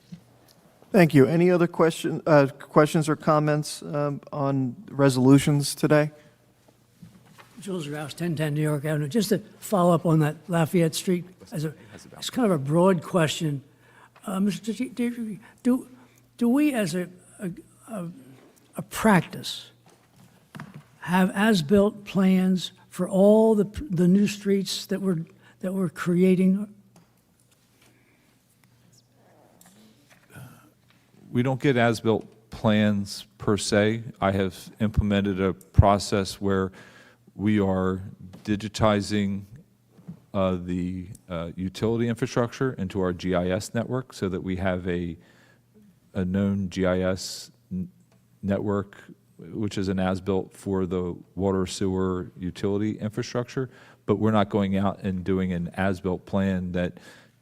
Thank you. Any other questions or comments on resolutions today? Jules Rouse, 1010 New York Avenue. Just to follow up on that Lafayette Street, it's kind of a broad question. Mr. Dietrich, do we as a practice have as-built plans for all the new streets that we're creating? We don't get as-built plans per se. I have implemented a process where we are digitizing the utility infrastructure into our GIS network so that we have a known GIS network, which is an as-built for the water, sewer, utility infrastructure. But we're not going out and doing an as-built plan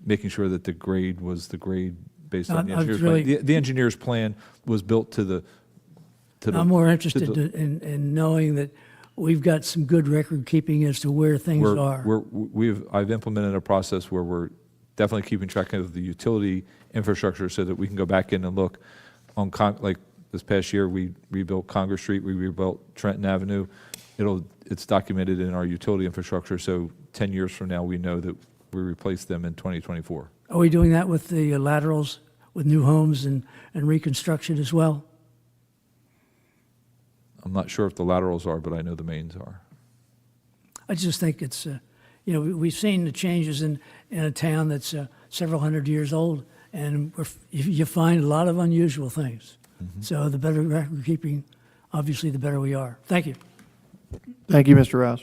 making sure that the grade was the grade based on the I was engineer's really- plan. The engineer's plan was built to the. I'm more interested to the- in knowing that we've got some good record keeping as to where things are. I've implemented a process where we're definitely keeping track of the utility infrastructure so that we can go back in and look on, like this past year, we rebuilt Congress Street, we rebuilt Trenton Avenue. It's documented in our utility infrastructure, so 10 years from now, we know that we replaced them in 2024. Are we doing that with the laterals, with new homes and reconstruction as well? I'm not sure if the laterals are, but I know the mains are. I just think it's, we've seen the changes in a town that's several hundred years old, and you find a lot of unusual things. So the better record keeping, obviously, the better we are. Thank you. Thank you, Mr. Rouse.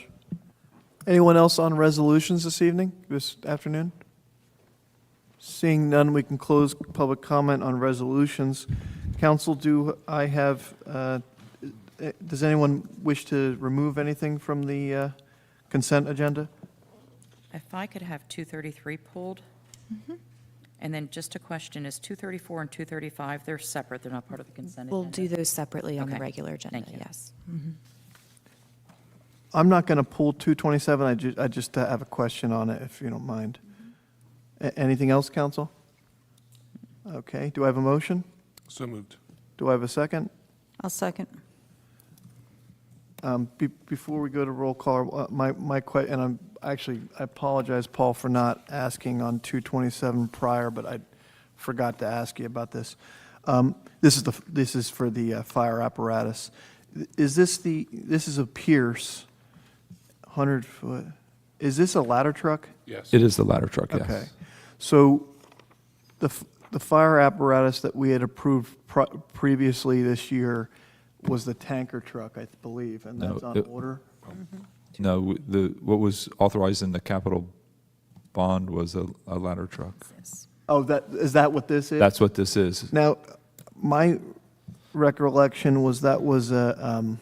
Anyone else on resolutions this evening, this afternoon? Seeing none, we can close public comment on resolutions. Council, does anyone wish to remove anything from the consent agenda? If I could have 233 pulled? And then just a question, is 234 and 235, they're separate, they're not part of the consent agenda? We'll do those separately on the Okay. regular agenda, Thank you. yes. I'm not going to pull 227. I just have a question on it, if you don't mind. Anything else, council? Okay. Do I have a motion? So moved. Do I have a second? I'll second. Before we go to roll call, and I apologize, Paul, for not asking on 227 prior, but I forgot to ask you about this. This is for the fire apparatus. This is a Pierce, 100-foot. Is this a ladder truck? Yes. It is the ladder truck, yes. Okay. So the fire apparatus that we had approved previously this year was the tanker truck, I believe, and No, that's on it- order? No, what was authorized in the capital bond was a ladder truck. Oh, is that what this is? That's what this is. Now, my recollection was that was a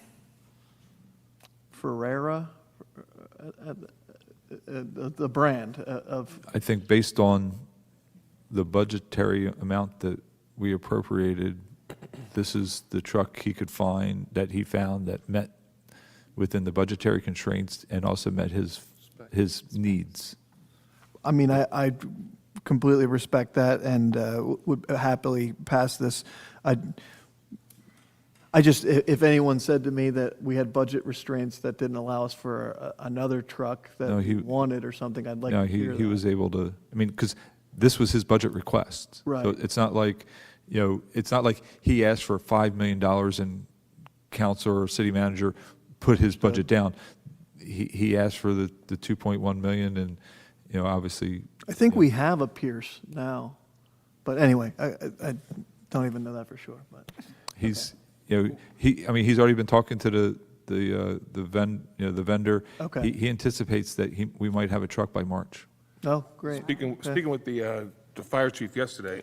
Ferrera, the brand of, I think based on the budgetary amount that we appropriated, this is the truck he could find, that he found that met within the budgetary constraints and also met his needs. I mean, I completely respect that and would happily pass this. I just, if anyone said to me that we had budget restraints that didn't allow us for another truck No, that he- we wanted or something, I'd like No, to hear he that. was able to, I mean, because this was his budget request. Right. So it's not like, it's not like he asked for $5 million and council or city manager put his budget down. He asked for the 2.1 million and, obviously. I think we have a Pierce now, but anyway, I don't even know that for sure, but. He's, he's already been talking to the vendor. Okay. He anticipates that we might have a truck by March. Oh, great. Speaking with the fire chief yesterday,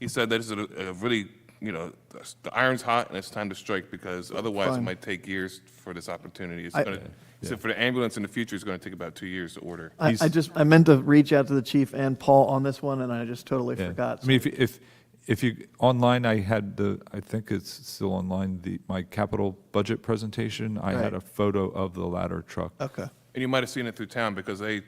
he said that it's a really, the iron's hot and it's time to strike because otherwise it Fine. might take years for this opportunity. I- He said for the ambulance in the future, it's going to take about 2 years to order. I meant to reach out to the chief and Paul on this one, and I just totally Yeah. forgot. I mean, if you, online, I think it's still online, my capital budget presentation, I had Right. a photo of the ladder truck. Okay. And you might have seen it through town because they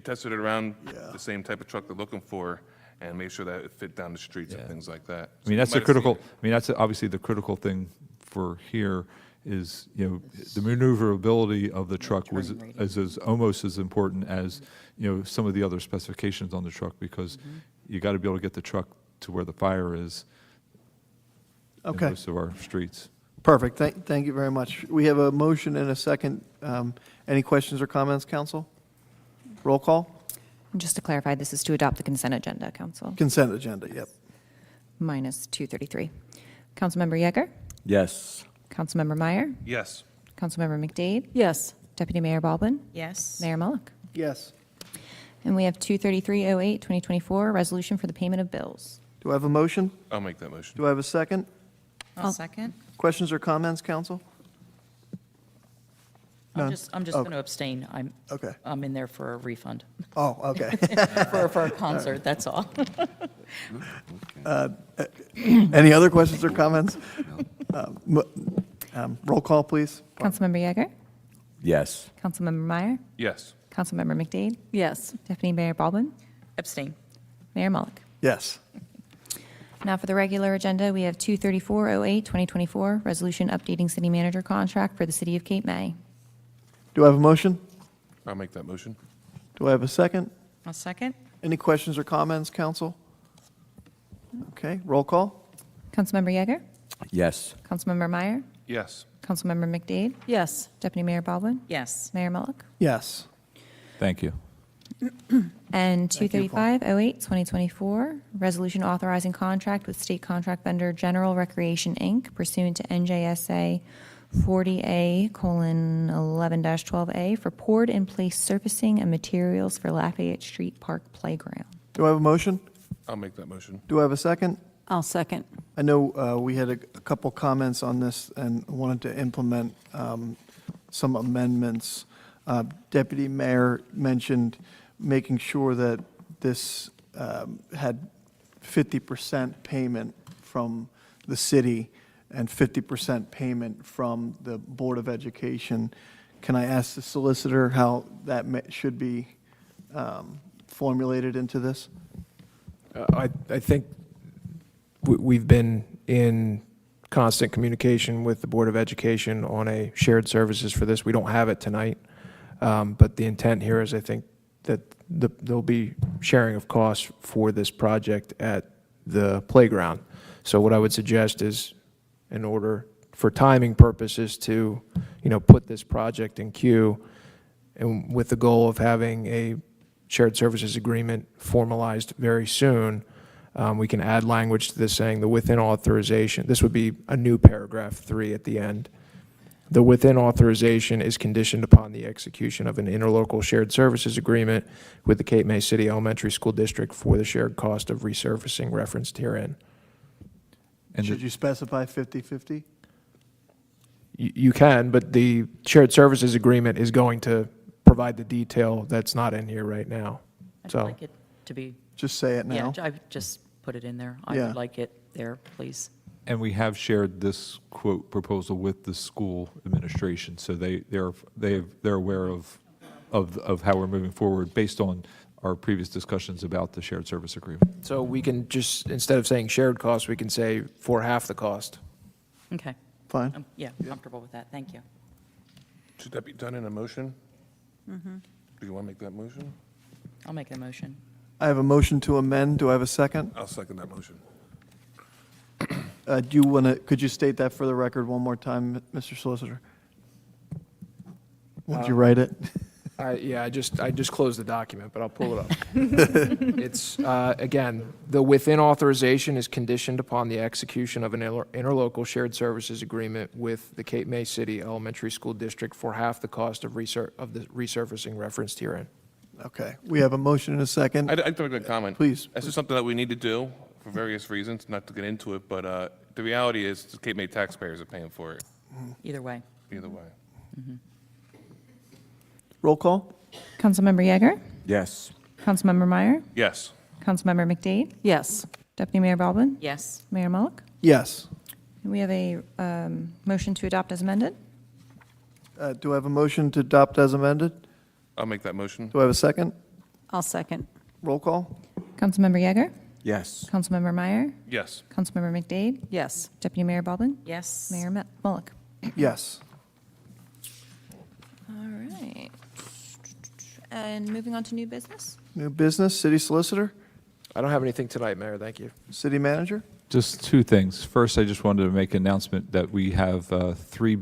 tested it around Yeah. the same type of truck they're looking for and made sure that it fit down the streets and Yeah. things like that. I mean, So that's you the might have seen critical, it. I mean, that's obviously the critical thing for here is, the maneuverability of the truck Turning radius. is almost as important as, some of the other specifications on the truck because you got to be able to get the truck to where the fire is in Okay. most of our streets. Perfect. Thank you very much. We have a motion and a second. Any questions or comments, council? Roll call? And just to clarify, this is to adopt the consent agenda, council, Consent agenda, yep. minus 233. Councilmember Yeager, Yes. Councilmember Meyer, Yes. Councilmember McDade, Yes. Deputy Mayor Baldwin, Yes. Mayor Mullick. Yes. And we have 23308, 2024, resolution for the payment of bills. Do I have a motion? I'll make that motion. Do I have a second? I'll second. Questions or comments, council? None? I'm just Oh. going to abstain. Okay. I'm in there for a refund, Oh, okay. for a concert, that's all. Any other questions or comments? Roll call, please. Councilmember Yeager, Yes. Councilmember Meyer, Yes. Councilmember McDade, Yes. Deputy Mayor Baldwin, Abstain. Mayor Mullick. Yes. Now for the regular agenda, we have 23408, 2024, resolution updating city manager contract for the city of Cape May. Do I have a motion? I'll make that motion. Do I have a second? I'll second. Any questions or comments, council? Okay, roll call? Councilmember Yeager, Yes. Councilmember Meyer, Yes. Councilmember McDade, Yes. Deputy Mayor Baldwin, Yes. Mayor Mullick. Yes. Thank you. And Thank you, Paul. 23508, 2024, resolution authorizing contract with state contract vendor General Recreation, Inc. pursuant to NJSA 40A:11-12A for poured-in-place surfacing and materials for Lafayette Street Park Playground. Do I have a motion? I'll make that motion. Do I have a second? I'll second. I know we had a couple comments on this and wanted to implement some amendments. Deputy Mayor mentioned making sure that this had 50% payment from the city and 50% payment from the Board of Education. Can I ask the solicitor how that should be formulated into this? I think we've been in constant communication with the Board of Education on a shared services for this. We don't have it tonight, but the intent here is, I think, that there'll be sharing of costs for this project at the playground. So what I would suggest is, in order for timing purposes, to, put this project in queue, and with the goal of having a shared services agreement formalized very soon, we can add language to this saying the within authorization. This would be a new paragraph 3 at the end. The within authorization is conditioned upon the execution of an interlocal shared services agreement with the Cape May City Elementary School District for the shared cost of resurfacing referenced herein. And Should you specify 50/50? You can, but the shared services agreement is going to provide the detail that's not in here right now. I'd So like it to be, Just say it yeah, now. I just put it in there. I Yeah. would like it there, please. And we have shared this quote proposal with the school administration, so they're aware of how we're moving forward based on our previous discussions about the shared service agreement. So we can just, instead of saying shared cost, we can say for half the cost. Okay. Fine. Yeah, comfortable with that. Thank you. Should that be done in a motion? Do you want to make that motion? I'll make a motion. I have a motion to amend. Do I have a second? I'll second that motion. Do you want to, could you state that for the record one more time, Mr. Solicitor? Would you write it? Yeah, I just closed the document, but I'll pull it up. It's, again, the within authorization is conditioned upon the execution of an interlocal shared services agreement with the Cape May City Elementary School District for half the cost of the resurfacing referenced herein. Okay, we have a motion and a second. I'd like to make a comment. Please. This is something that we need to do for various reasons, not to get into it, but the reality is the Cape May taxpayers are paying for it, Either way. either way. Roll call? Councilmember Yeager, Yes. Councilmember Meyer, Yes. Councilmember McDade, Yes. Deputy Mayor Baldwin, Yes. Mayor Mullick. Yes. And we have a motion to adopt as amended. Do I have a motion to adopt as amended? I'll make that motion. Do I have a second? I'll second. Roll call? Councilmember Yeager, Yes. Councilmember Meyer, Yes. Councilmember McDade, Yes. Deputy Mayor Baldwin, Yes. Mayor Mullick. Yes. All right. And moving on to new business. New business, city solicitor, I don't have anything tonight, Mayor, thank you. city manager? Just two things. First, I just wanted to make an announcement that we have 3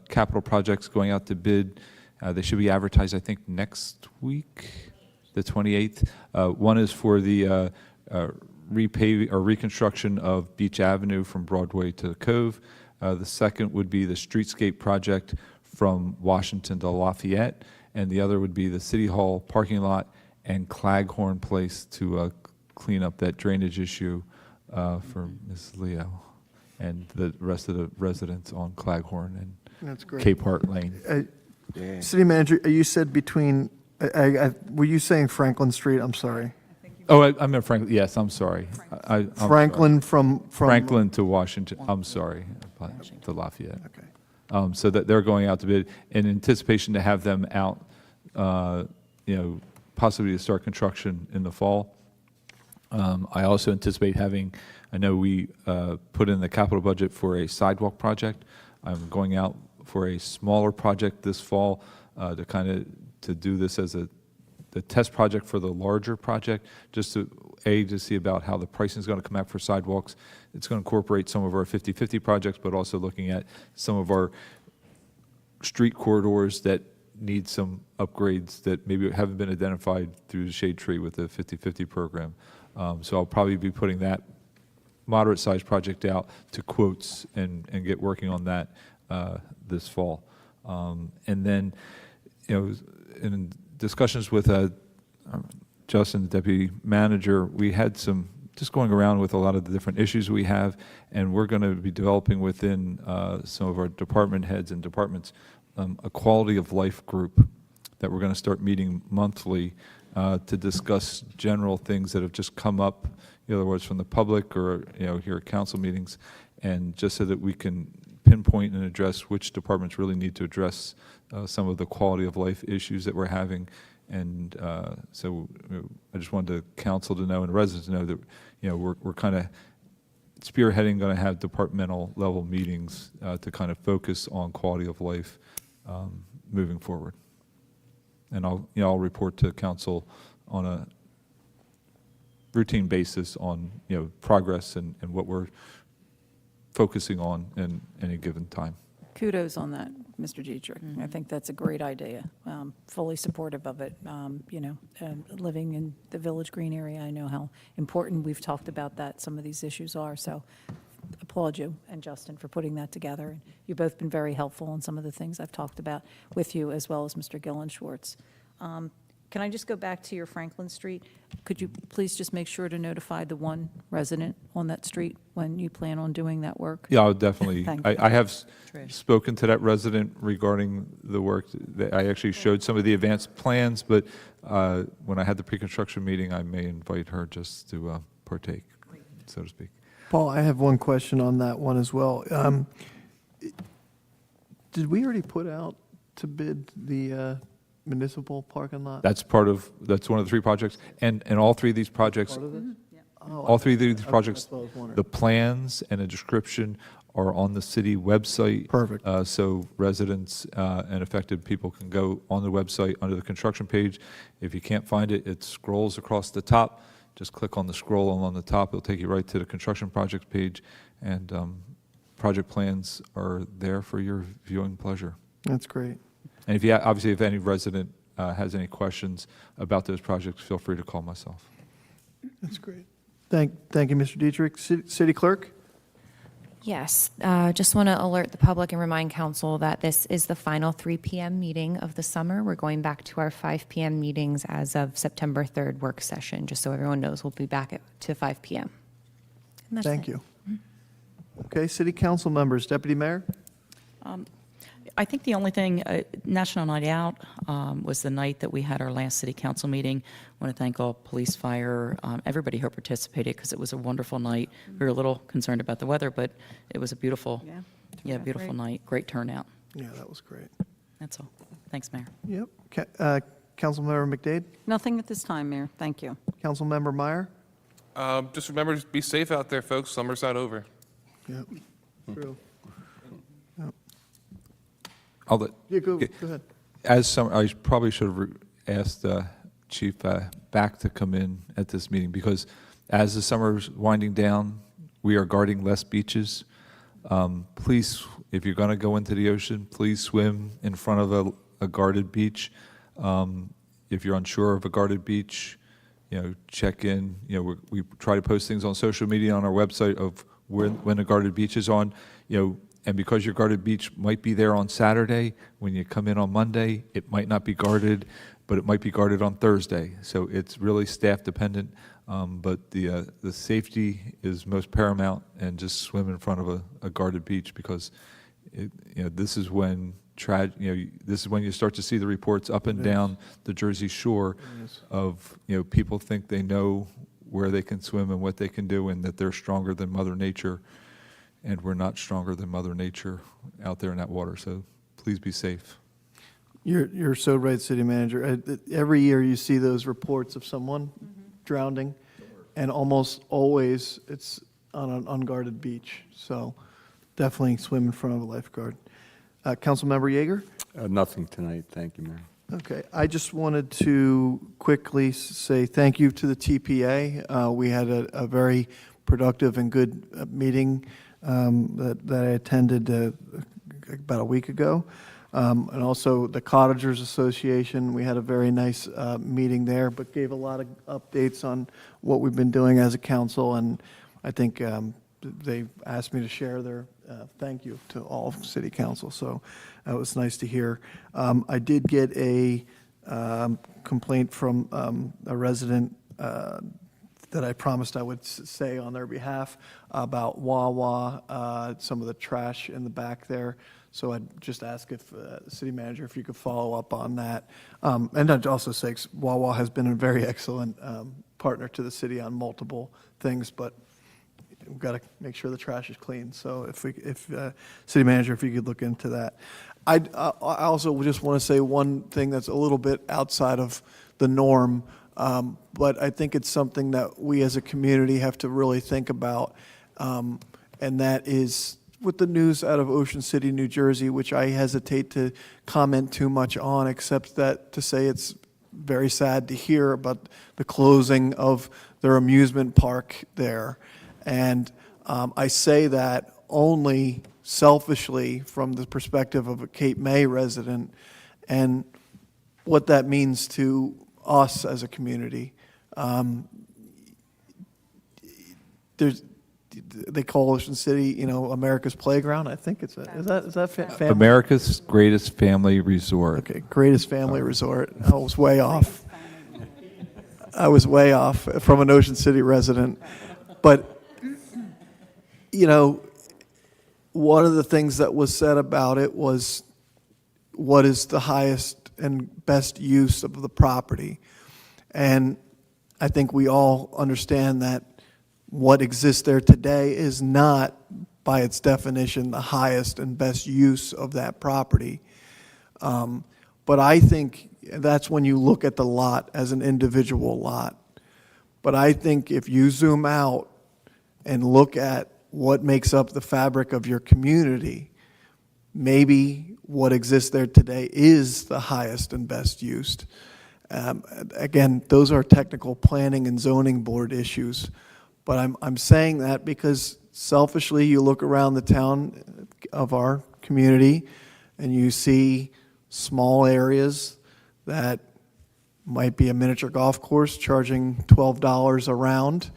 capital projects going out to bid. They should be advertised, I think, next week, the 28th. One is for the repaving or reconstruction of Beach Avenue from Broadway to Cove. The second would be the streetscape project from Washington to Lafayette, and the other would be the City Hall parking lot and Claghorn Place to clean up that drainage issue for Ms. Leo and the rest of the residents on Claghorn and That's great. Cape Heart Lane. City manager, you said between, were you saying Franklin Street? I'm sorry. Oh, I meant Franklin, yes, I'm sorry. I'm sorry. Franklin from? Franklin to Washington, I'm sorry, to Lafayette. Okay. So that they're going out to bid in anticipation to have them out, possibly to start construction in the fall. I also anticipate having, I know we put in the capital budget for a sidewalk project. I'm going out for a smaller project this fall to do this as the test project for the larger project, just to see about how the pricing is going to come out for sidewalks. It's going to incorporate some of our 50/50 projects, but also looking at some of our street corridors that need some upgrades that maybe haven't been identified through the Shade Tree with the 50/50 program. So I'll probably be putting that moderate-sized project out to quotes and get working on that this fall. And then, in discussions with Justin, the deputy manager, we had some just going around with a lot of the different issues we have, and we're going to be developing within some of our department heads and departments a quality of life group that we're going to start meeting monthly to discuss general things that have just come up, in other words, from the public or here at council meetings, and just so that we can pinpoint and address which departments really need to address some of the quality of life issues that we're having. And so I just wanted the council to know and residents to know that we're kind of spearheading, going to have departmental level meetings to kind of focus on quality of life moving forward. And I'll report to council on a routine basis on progress and what we're focusing on in any given time. Kudos on that, Mr. Dietrich. I think that's a great idea. Fully supportive of it. Living in the Village Green area, I know how important we've talked about that some of these issues are. So applaud you and Justin for putting that together. And you've both been very helpful on some of the things I've talked about with you, as well as Mr. Gillen Schwartz. Can I just go back to your Franklin Street? Could you please just make sure to notify the one resident on that street when you plan on doing that work? Yeah, I'll definitely. Thank you. I have spoken to that resident regarding the work. I actually showed some of the advanced plans, but when I had the pre-construction meeting, I may invite her just to partake, so to speak. Paul, I have one question on that one as well. Did we already put out to bid the municipal parking lot? That's one of the three projects, and all three of these projects, Part of it? Oh, all three of these okay, projects, that's what I was wondering. the plans and a description are on the city website. Perfect. So residents and affected people can go on the website under the construction page. If you can't find it, it scrolls across the top. Just click on the scroll on the top. It'll take you right to the construction projects page, and project plans are there for your viewing pleasure. That's great. And if any resident has any questions about those projects, feel free to call myself. That's great. Thank you, Mr. Dietrich. City Clerk? Yes, just want to alert the public and remind council that this is the final 3 p.m. meeting of the summer. We're going back to our 5 p.m. meetings as of September 3rd work session, just so everyone knows we'll be back to 5 p.m. And that's Thank it. you. Okay, City Council members, Deputy Mayor? I think the only thing, National Night Out was the night that we had our last city council meeting. I want to thank all police, fire, everybody who participated, because it was a wonderful night. We were a little concerned about the weather, but it was a beautiful, beautiful great. night. Great turnout. Yeah, that was great. That's all. Thanks, Mayor. Yep. Councilmember McDade? Nothing at this time, Mayor. Thank you. Councilmember Meyer? Just remember, be safe out there, folks. Summer's not over. Yep. True. I'll let, Yeah, go ahead. I probably should have asked Chief Back to come in at this meeting, because as the summer's winding down, we are guarding less beaches. Please, if you're going to go into the ocean, please swim in front of a guarded beach. If you're unsure of a guarded beach, check in. We try to post things on social media, on our website, of when a guarded beach is on. And because your guarded beach might be there on Saturday, when you come in on Monday, it might not be guarded, but it might be guarded on Thursday. So it's really staff dependent, but the safety is most paramount, and just swim in front of a guarded beach, because this is when this is when you start to see the reports up and down the Jersey Shore of people think they know where they can swim and what they can do, and that they're stronger than Mother Nature. And we're not stronger than Mother Nature out there in that water. So please be safe. You're so right, City Manager. Every year you see those reports of someone drowning, and almost always it's on an unguarded beach. So definitely swim in front of a lifeguard. Councilmember Yeager? Nothing tonight, thank you, Mayor. Okay, I just wanted to quickly say thank you to the TPA. We had a very productive and good meeting that I attended about a week ago. And also the Cottagers Association, we had a very nice meeting there, but gave a lot of updates on what we've been doing as a council. And I think they asked me to share their thank you to all of city council. So that was nice to hear. I did get a complaint from a resident that I promised I would say on their behalf about Wawa, some of the trash in the back there. So I'd just ask if, city manager, if you could follow up on that. And I'd also say Wawa has been a very excellent partner to the city on multiple things, but we've got to make sure the trash is clean. So if city manager, if you could look into that. I also just want to say one thing that's a little bit outside of the norm, but I think it's something that we as a community have to really think about, and that is with the news out of Ocean City, New Jersey, which I hesitate to comment too much on, except that to say it's very sad to hear about the closing of their amusement park there. And I say that only selfishly from the perspective of a Cape May resident and what that means to us as a community. They call Ocean City, America's playground. I think it's is that family? America's greatest family resort. Okay, greatest family resort. I was way off. I was way off from an Ocean City resident. But, one of the things that was said about it was what is the highest and best use of the property. And I think we all understand that what exists there today is not, by its definition, the highest and best use of that property. But I think that's when you look at the lot as an individual lot. But I think if you zoom out and look at what makes up the fabric of your community, maybe what exists there today is the highest and best used. Again, those are technical planning and zoning board issues. But I'm saying that because selfishly, you look around the town of our community and you see small areas that might be a miniature golf course charging $12 a round,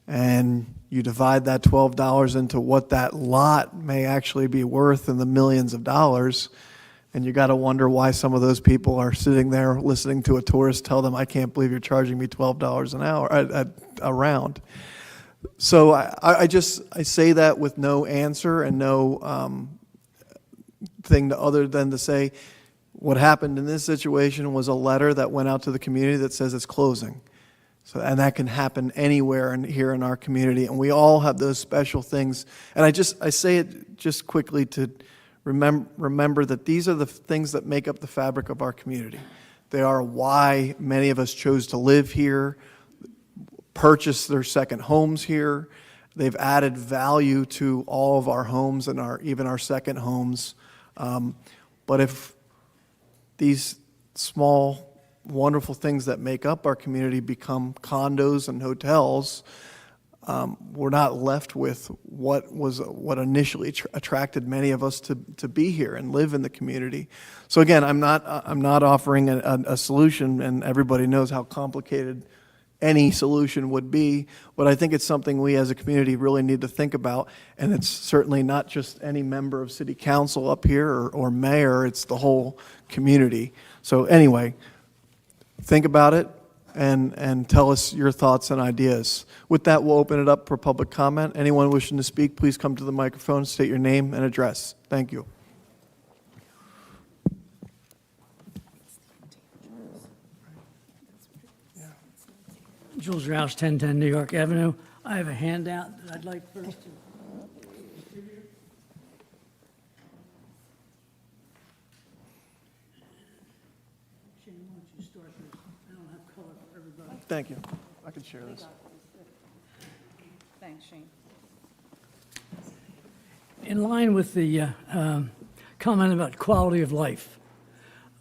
and you divide that $12 into what that lot may actually be worth in the millions of dollars, and you got to wonder why some of those people are sitting there listening to a tourist tell them, I can't believe you're charging me $12 an hour a round. So I say that with no answer and no thing other than to say what happened in this situation was a letter that went out to the community that says it's closing. So, and that can happen anywhere here in our community, and we all have those special things. And I say it just quickly to remember that these are the things that make up the fabric of our community. They are why many of us chose to live here, purchase their second homes here. They've added value to all of our homes and even our second homes. But if these small, wonderful things that make up our community become condos and hotels, we're not left with what initially attracted many of us to be here and live in the community. So again, I'm not offering a solution, and everybody knows how complicated any solution would be, but I think it's something we as a community really need to think about, and it's certainly not just any member of city council up here or mayor, it's the whole community. So anyway, think about it and tell us your thoughts and ideas. With that, we'll open it up for public comment. Anyone wishing to speak, please come to the microphone, state your name and address. Thank you. Jules Rouse, 1010 New York Avenue. I have a handout that I'd like first to distribute. Shane, why don't you start this? I don't have color for everybody. Thank you. I can share this. Thanks, Shane. In line with the comment about quality of life,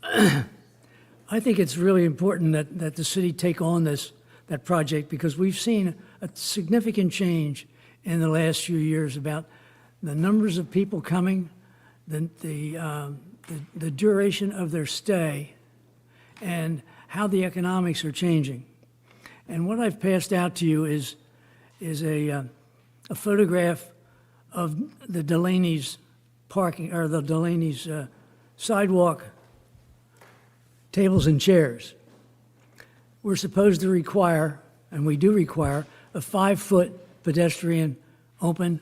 I think it's really important that the city take on that project, because we've seen a significant change in the last few years about the numbers of people coming, the duration of their stay, and how the economics are changing. And what I've passed out to you is a photograph of the Delaney's parking, or the Delaney's sidewalk tables and chairs. We're supposed to require, and we do require, a 5-foot pedestrian open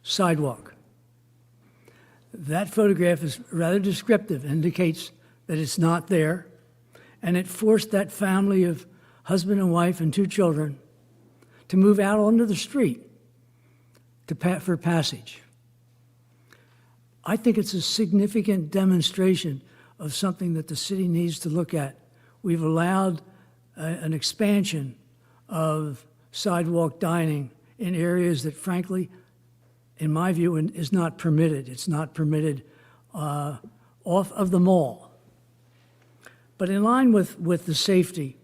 sidewalk. That photograph is rather descriptive, indicates that it's not there, and it forced that family of husband and wife and 2 children to move out onto the street for passage. I think it's a significant demonstration of something that the city needs to look at. We've allowed an expansion of sidewalk dining in areas that, frankly, in my view, is not permitted. It's not permitted off of the mall. But in line with the safety,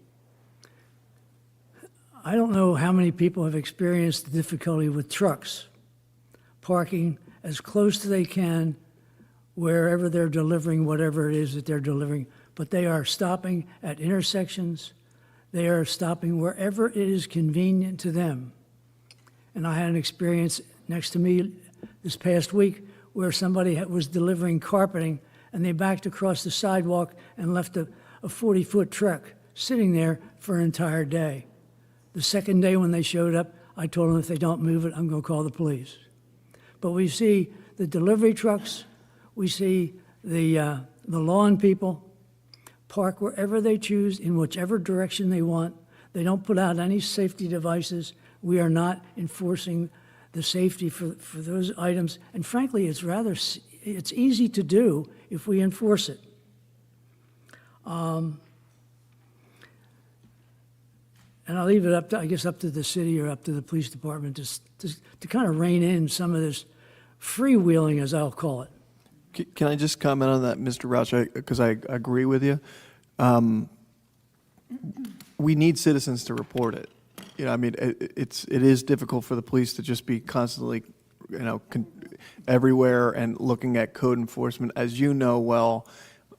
I don't know how many people have experienced the difficulty with trucks parking as close as they can wherever they're delivering whatever it is that they're delivering, but they are stopping at intersections. They are stopping wherever it is convenient to them. And I had an experience next to me this past week where somebody was delivering carpeting, and they backed across the sidewalk and left a 40-foot truck sitting there for an entire day. The second day when they showed up, I told them if they don't move it, I'm going to call the police. But we see the delivery trucks, we see the lawn people park wherever they choose, in whichever direction they want. They don't put out any safety devices. We are not enforcing the safety for those items. And frankly, it's easy to do if we enforce it. And I'll leave it up to, I guess, up to the city or up to the police department to kind of rein in some of this freewheeling, as I'll call it. Can I just comment on that, Mr. Rouch, because I agree with you. We need citizens to report it. You know, I mean, it is difficult for the police to just be constantly, you know, everywhere and looking at code enforcement. As you know well,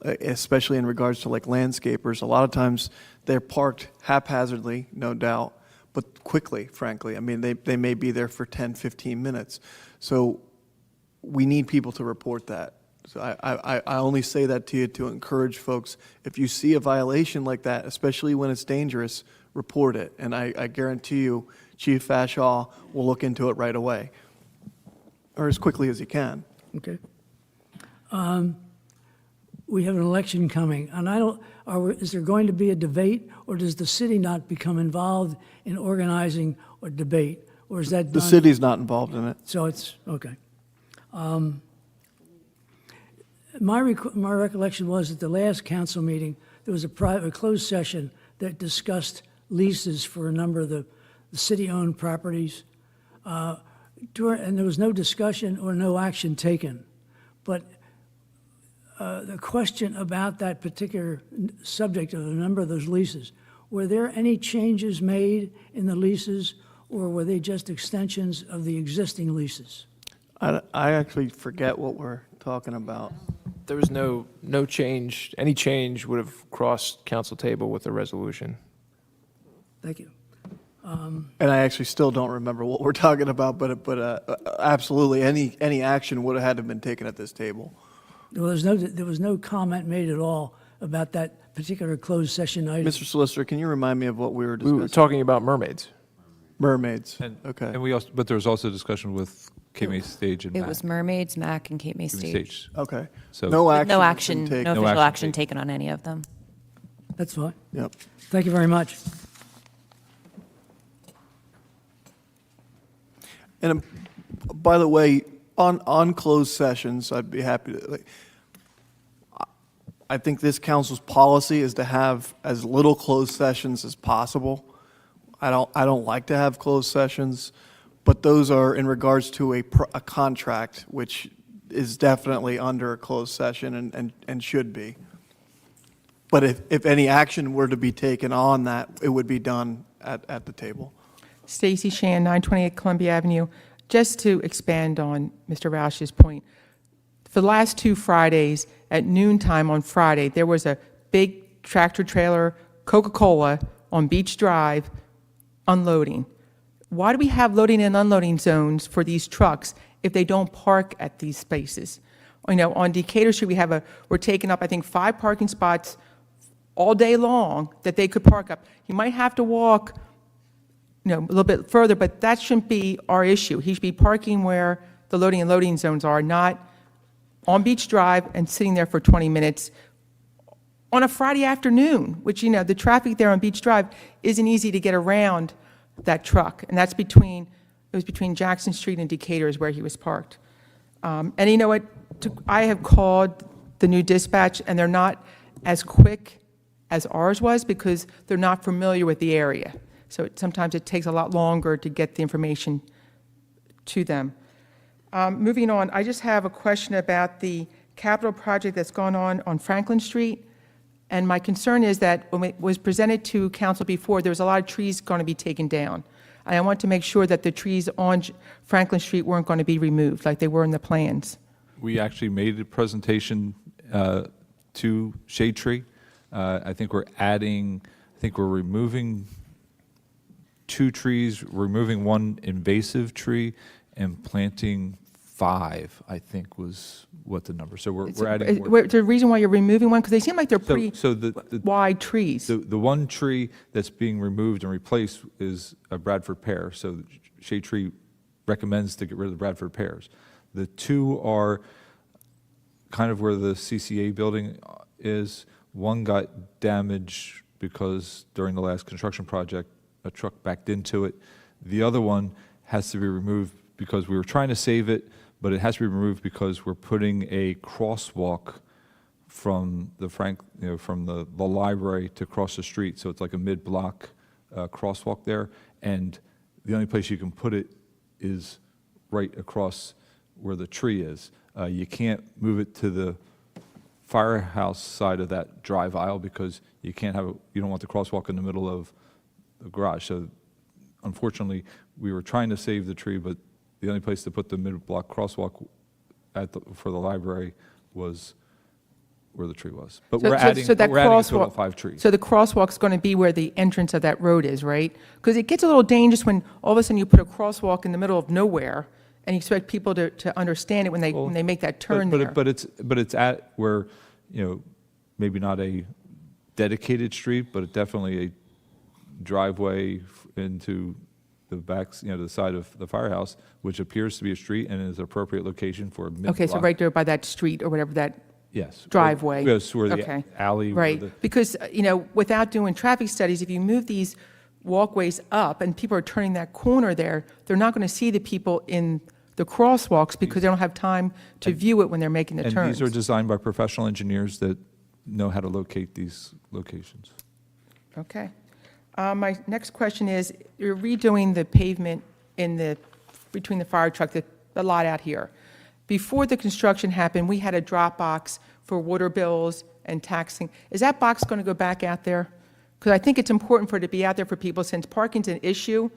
especially in regards to like landscapers, a lot of times they're parked haphazardly, no doubt, but quickly, frankly. I mean, they may be there for 10, 15 minutes. So we need people to report that. So I only say that to you to encourage folks, if you see a violation like that, especially when it's dangerous, report it. And I guarantee you, Chief Fashaw will look into it right away, or as quickly as he can. Okay. We have an election coming, and is there going to be a debate, or does the city not become involved in organizing a debate? Or is that The done? city's not involved in it. So it's, okay. My recollection was at the last council meeting, there was a closed session that discussed leases for a number of the city-owned properties. And there was no discussion or no action taken. But the question about that particular subject of a number of those leases, were there any changes made in the leases, or were they just extensions of the existing leases? I actually forget what we're talking about. There was no change. Any change would have crossed council table with a resolution. Thank you. And I actually still don't remember what we're talking about, but absolutely, any action would have had to have been taken at this table. Well, there was no comment made at all about that particular closed session item. Mr. Solicitor, can you remind me of what we were We discussing? were talking about mermaids. Mermaids. And, Okay. and we also, but there was also discussion with Cape May Stage and It Mac. was Mermaids, Mac, and Cape May Cape May Stage. Okay. So- No With action. no has action, been taken. no No official action action taken. taken on any of them. That's fine. Yep. Thank you very much. And by the way, on closed sessions, I'd be happy to, I think this council's policy is to have as little closed sessions as possible. I don't like to have closed sessions, but those are in regards to a contract, which is definitely under a closed session and should be. But if any action were to be taken on that, it would be done at the table. Stacy Shan, 928 Columbia Avenue. Just to expand on Mr. Roush's point, for the last 2 Fridays, at noontime on Friday, there was a big tractor-trailer Coca-Cola on Beach Drive unloading. Why do we have loading and unloading zones for these trucks if they don't park at these spaces. On Decatur Street, we're taking up, I think, 5 parking spots all day long that they could park up. He might have to walk, a little bit further, but that shouldn't be our issue. He should be parking where the loading and loading zones are, not on Beach Drive and sitting there for 20 minutes on a Friday afternoon, which, the traffic there on Beach Drive isn't easy to get around that truck. And it was between Jackson Street and Decatur is where he was parked. And you know what? I have called the new dispatch, and they're not as quick as ours was because they're not familiar with the area. So sometimes it takes a lot longer to get the information to them. Moving on, I just have a question about the capital project that's gone on Franklin Street. And my concern is that when it was presented to council before, there was a lot of trees going to be taken down. And I want to make sure that the trees on Franklin Street weren't going to be removed like they were in the plans. We actually made a presentation to Shade Tree. I think we're removing 2 trees, removing 1 invasive tree, and planting 5, I think was what the number. So we're adding more. The reason why you're removing one, because they seem like they're pretty So the wide trees. The 1 tree that's being removed and replaced is a Bradford pear. So Shade Tree recommends to get rid of the Bradford pears. The 2 are kind of where the CCA building is. 1 got damaged because during the last construction project, a truck backed into it. The other one has to be removed because we were trying to save it, but it has to be removed because we're putting a crosswalk from from the library to cross the street. So it's like a mid-block crosswalk there, and the only place you can put it is right across where the tree is. You can't move it to the firehouse side of that drive aisle because you don't want the crosswalk in the middle of the garage. So unfortunately, we were trying to save the tree, but the only place to put the mid-block crosswalk for the library was where the tree was. But we're adding a total of 5 trees. So the crosswalk's going to be where the entrance of that road is, right? Because it gets a little dangerous when all of a sudden you put a crosswalk in the middle of nowhere and you expect people to understand it when they make that turn there. But it's at where, maybe not a dedicated street, but definitely a driveway into the back, the side of the firehouse, which appears to be a street and is an appropriate location for a mid-block. Okay, so right there by that street or whatever that Yes. driveway. Yes, where the Okay. alley. where Right, the- because, without doing traffic studies, if you move these walkways up and people are turning that corner there, they're not going to see the people in the crosswalks because they don't have time to view it when they're making the And turns. these are designed by professional engineers that know how to locate these locations. Okay. My next question is, you're redoing the pavement between the fire truck, the lot out here. Before the construction happened, we had a drop box for water bills and taxing. Is that box going to go back out there? Because I think it's important for it to be out there for people since parking's an issue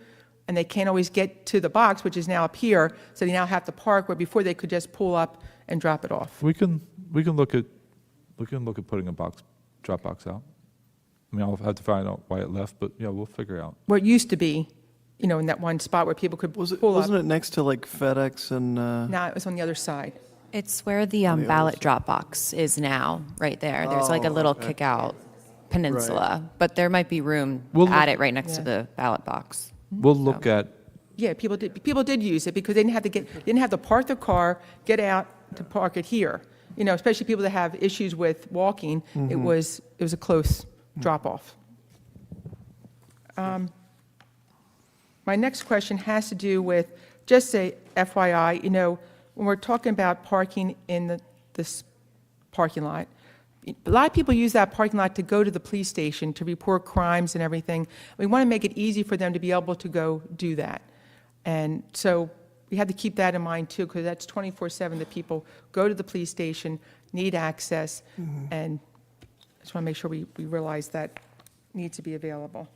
and they can't always get to the box, which is now up here, so they now have to park where before they could just pull up and drop it off. We can look at putting a drop box out. I mean, I'll have to find out why it left, but yeah, we'll figure it out. Where it used to be, in that one spot where people could pull up. Wasn't it next to like FedEx and? No, it was on the other side. It's where the other ballot drop box is now, right there. There's like a little kick-out peninsula, but there might be room We'll at look- it right next to Yeah. the ballot box. We'll look at, Yeah, people did use it because they didn't have to park their car, get out to park it here. Especially people that have issues with walking, it was a close drop-off. My next question has to do with, just a FYI, when we're talking about parking in this parking lot, a lot of people use that parking lot to go to the police station to report crimes and everything. We want to make it easy for them to be able to go do that. And so we have to keep that in mind too, because that's 24/7 that people go to the police station, need access, and I just want to make sure we realize that needs to be available.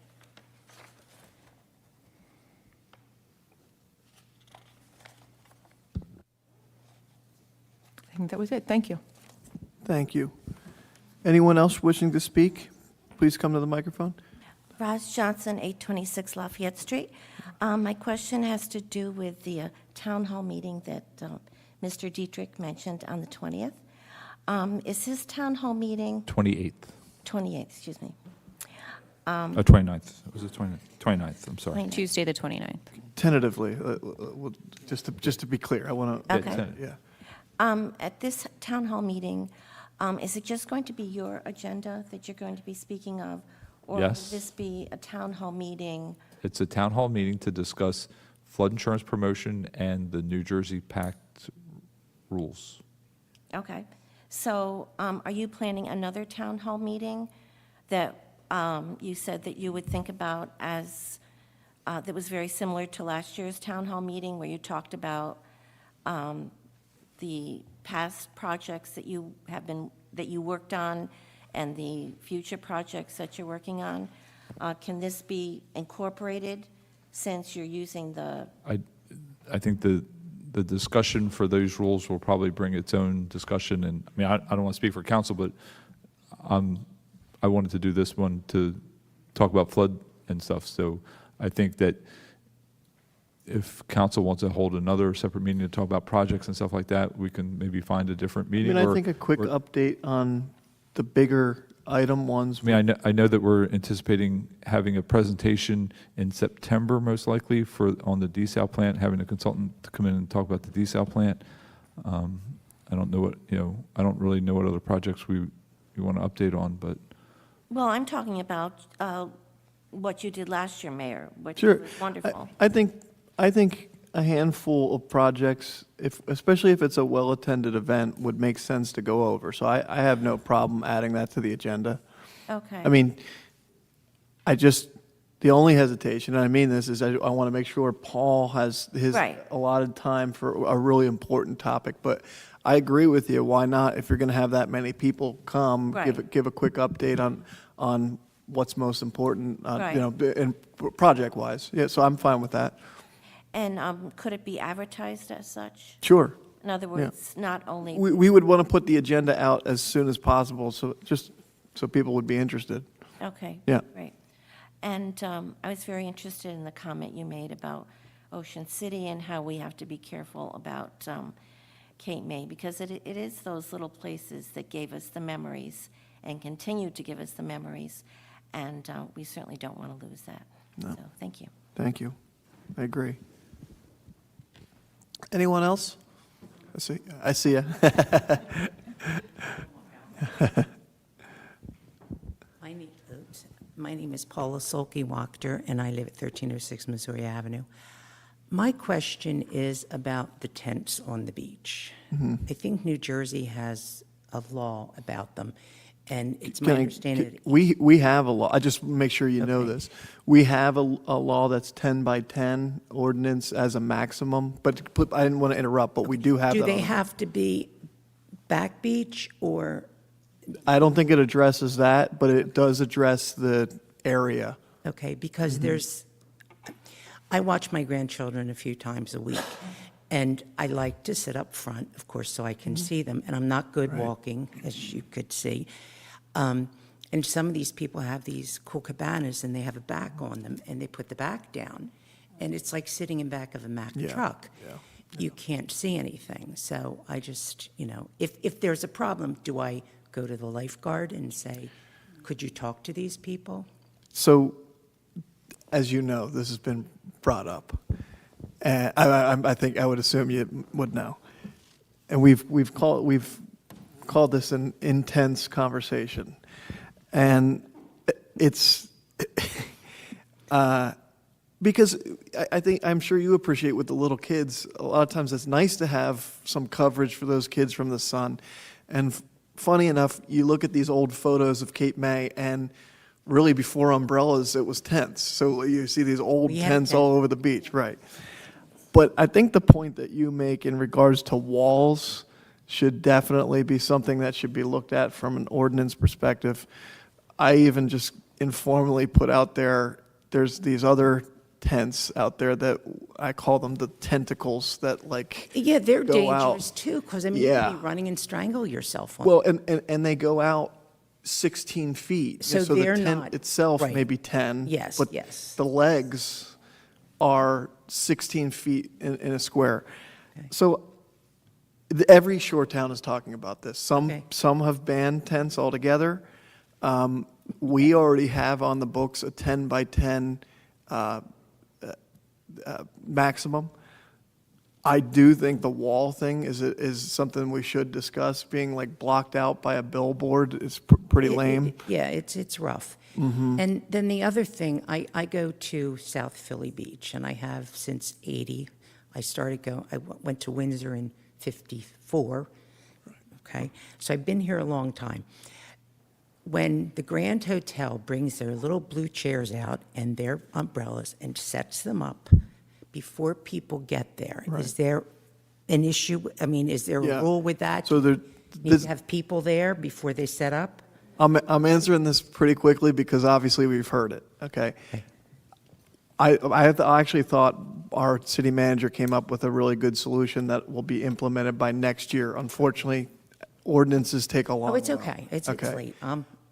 I think that was it. Thank you. Thank you. Anyone else wishing to speak? Please come to the microphone. Roz Johnson, 826 Lafayette Street. My question has to do with the town hall meeting that Mr. Dietrich mentioned on the 20th. Is his town hall meeting, 28th, 28th, excuse me? 29th, was it 29th, I'm sorry. Tuesday, the 29th. Tentatively, just to be clear, I want to, Okay. yeah. At this town hall meeting, is it just going to be your agenda that you're going to be speaking of? Or will Yes. this be a town hall meeting? It's a town hall meeting to discuss flood insurance promotion and the New Jersey Pact rules. Okay. So are you planning another town hall meeting that you said that you would think about as, that was very similar to last year's town hall meeting where you talked about the past projects that you have been, that you worked on and the future projects that you're working on? Can this be incorporated since you're using the, I think the discussion for those rules will probably bring its own discussion, and, I mean, I don't want to speak for council, but I wanted to do this one to talk about flood and stuff, so I think that if council wants to hold another separate meeting to talk about projects and stuff like that, we can maybe find a different I meeting. mean, I or- think a quick or- update on the bigger item ones. I mean, I know that we're anticipating having a presentation in September, most likely, on the desal plant, having a consultant to come in and talk about the desal plant. I don't know what, I don't really know what other projects we want to update on, but well, I'm talking about what you did last year, Mayor, which Sure. was wonderful. I think a handful of projects, especially if it's a well-attended event, would make sense to go over. So I have no problem adding that to the agenda. Okay. I mean, the only hesitation, and I mean this, is I want to make sure Paul has his Right. allotted time for a really important topic. But I agree with you. Why not? If you're going to have that many people come, Right. give a quick update on what's most important, Right. and project-wise. Yeah, so I'm fine with that. And could it be advertised as such? Sure. In other words, not only, We would want to put the agenda out as soon as possible, so just so people would be interested. okay. Yeah. Great. And I was very interested in the comment you made about Ocean City and how we have to be careful about Cape May, because it is those little places that gave us the memories and continue to give us the memories, and we certainly don't want to lose that. So, thank you. Thank you. I agree. Anyone else? I see ya. My name is Paula Solke-Wachter, and I live at 1306 Missouri Avenue. My question is about the tents on the beach. I think New Jersey has a law about them, and it's my understanding that We have a law, I just make sure you know Okay. this. We have a law that's 10 by 10 ordinance as a maximum, but I didn't want to interrupt, but we do have that. do they on- have to be back beach or, I don't think it addresses that, but it does address the area. okay, because there's, I watch my grandchildren a few times a week, and I like to sit up front, of course, so I can see them, and I'm not good walking, as you could see. And some of these people have these cool cabanas, and they have a back on them, and they put the back down, and it's like sitting in back of a Mack Yeah, truck. yeah. You can't see anything, so I just, if there's a problem, do I go to the lifeguard and say, could you talk to these people? So, as you know, this has been brought up. And I think, I would assume you would know. And we've called this an intense conversation. And it's, because I'm sure you appreciate with the little kids, a lot of times it's nice to have some coverage for those kids from the sun. And funny enough, you look at these old photos of Cape May, and really before umbrellas, it was tents. So you see these old We had tents tents. all over the beach, right? But I think the point that you make in regards to walls should definitely be something that should be looked at from an ordinance perspective. I even just informally put out there's these other tents out there that I call them the tentacles that Yeah, they're go out. dangerous too, because I mean, you Yeah. could be running and strangle yourself on. Well, and they go out 16 feet. So the they're tent not- itself right. may be 10. Yes, but yes. the legs are 16 feet in a square. So every shore town is talking about this. Okay. Some have banned tents altogether. We already have on the books a 10 by 10 maximum. I do think the wall thing is something we should discuss. Being like blocked out by a billboard is pretty lame. Yeah, it's rough. Mm-hmm. And then the other thing, I go to South Philly Beach, and I have since '80. I went to Windsor in '54. Okay, so I've been here a long time. When the Grand Hotel brings their little blue chairs out and their umbrellas and sets them up before people get there, is there an issue? I mean, is there Yeah. a rule with that? So there, Need to have people there before they set up? I'm answering this pretty quickly because obviously we've heard it, okay? I actually thought our city manager came up with a really good solution that will be implemented by next year. Unfortunately, ordinances take a long Oh, it's while. okay. It's late.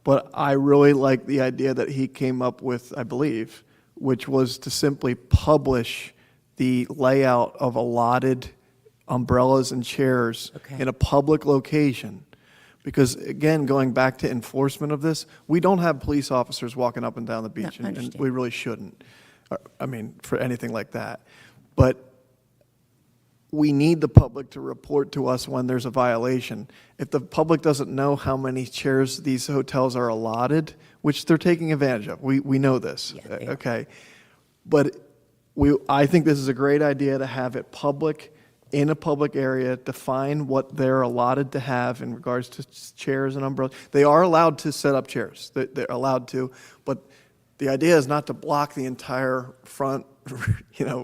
But I really like the idea that he came up with, I believe, which was to simply publish the layout of allotted umbrellas and chairs Okay. in a public location. Because again, going back to enforcement of this, we don't have police officers walking up and down the beach, No, I and understand. we really shouldn't. I mean, for anything like that. But we need the public to report to us when there's a violation. If the public doesn't know how many chairs these hotels are allotted, which they're taking advantage of, we know this, Yeah, they are. okay? But I think this is a great idea to have it public, in a public area, define what they're allotted to have in regards to chairs and umbrellas. They are allowed to set up chairs, they're allowed to, but the idea is not to block the entire front,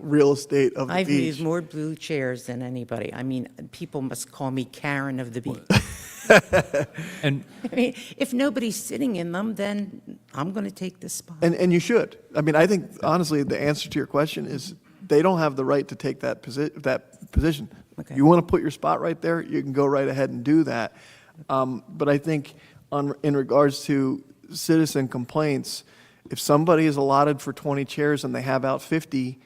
real estate of the I've beach. used more blue chairs than anybody. I mean, people must call me Karen of the beach. And I mean, if nobody's sitting in them, then I'm going to take this spot. And you should. I mean, I think, honestly, the answer to your question is they don't have the right to take that position. Okay. You want to put your spot right there, you can go right ahead and do that. But I think in regards to citizen complaints, if somebody is allotted for 20 chairs and they have out 50,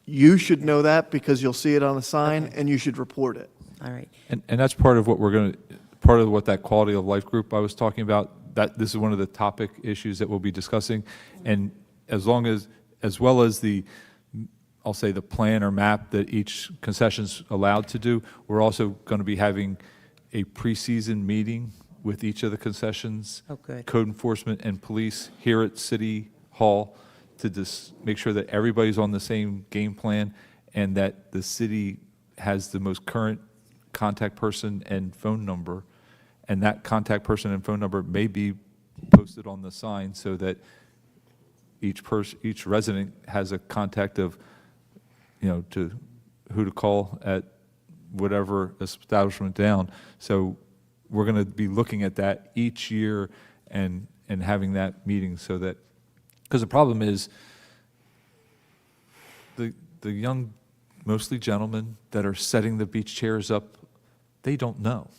you should know that because you'll see it on the sign and you should report it. All right. And that's part of what part of what that quality of life group I was talking about, that this is one of the topic issues that we'll be discussing. And as well as I'll say the plan or map that each concession's allowed to do, we're also going to be having a preseason meeting with each of the concessions. Oh, good. Code enforcement and police here at City Hall to just make sure that everybody's on the same game plan and that the city has the most current contact person and phone number. And that contact person and phone number may be posted on the sign so that each resident has a contact of, to who to call at whatever establishment down. So we're going to be looking at that each year and having that meeting so that, because the problem is the young, mostly gentlemen that are setting the beach chairs up, they don't know.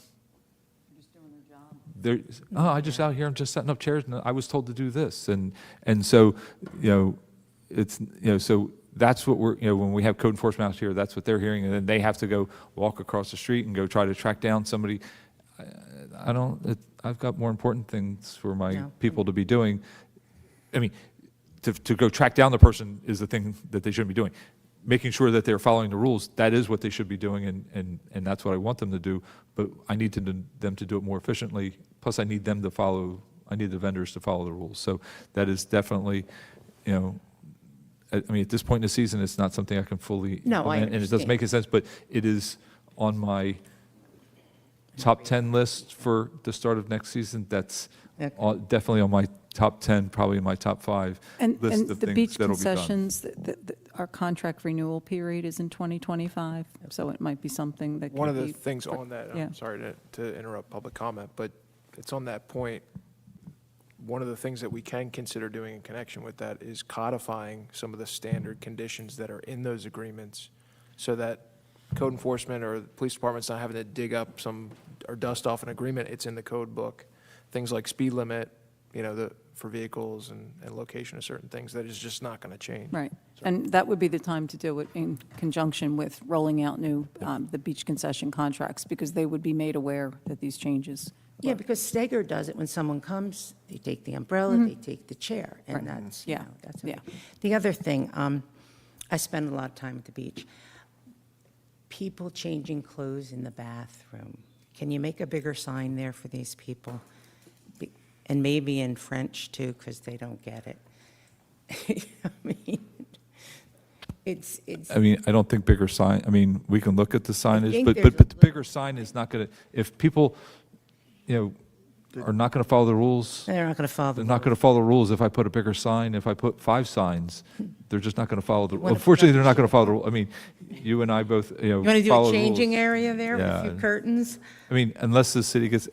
They're, I just out here, I'm just setting up chairs, and I was told to do this, and so, it's, so that's what we're, when we have code enforcement out here, that's what they're hearing, and then they have to go walk across the street and go try to track down somebody. I've got more important things for my people to be doing. I mean, to go track down the person is the thing that they shouldn't be doing. Making sure that they're following the rules, that is what they should be doing, and that's what I want them to do. But I need them to do it more efficiently. Plus, I need the vendors to follow the rules. So that is definitely, I mean, at this point in the season, it's not something I can fully No, I implement, and it doesn't make any sense, but it is on my top 10 list for the start of next season. That's definitely on my top 10, probably in my top 5 And list of the things beach that'll be done. concessions, our contract renewal period is in 2025, so it might be something that One can of the be- things on that, Yeah. I'm sorry to interrupt public comment, but it's on that point, one of the things that we can consider doing in connection with that is codifying some of the standard conditions that are in those agreements so that code enforcement or the police department's not having to dig up or dust off an agreement, it's in the code book. Things like speed limit, for vehicles and location of certain things, that is just not going to change. Right. And that would be the time to do it in conjunction with rolling out the beach concession contracts, because they would be made aware that these changes. Yeah, because Steger does it when someone comes, they take the umbrella, they take the chair, and that's, Yeah. that's Yeah. okay. The other thing, I spend a lot of time at the beach. People changing clothes in the bathroom. Can you make a bigger sign there for these people? And maybe in French too, because they don't get it. I mean, it's. I mean, I don't think bigger sign, I mean, we can look at the signage, think but there's a the bigger sign is not going to, if people, are not going to follow the rules, They're not going to follow the they're not going to follow the rules if I put a bigger sign. If I put 5 signs, they're just not going to follow the, wanna put unfortunately, up they're not going to follow the rule. I mean, you and I both, You want to do follow a the changing rules. area there with Yeah, a few and- curtains? I mean, unless the city gets,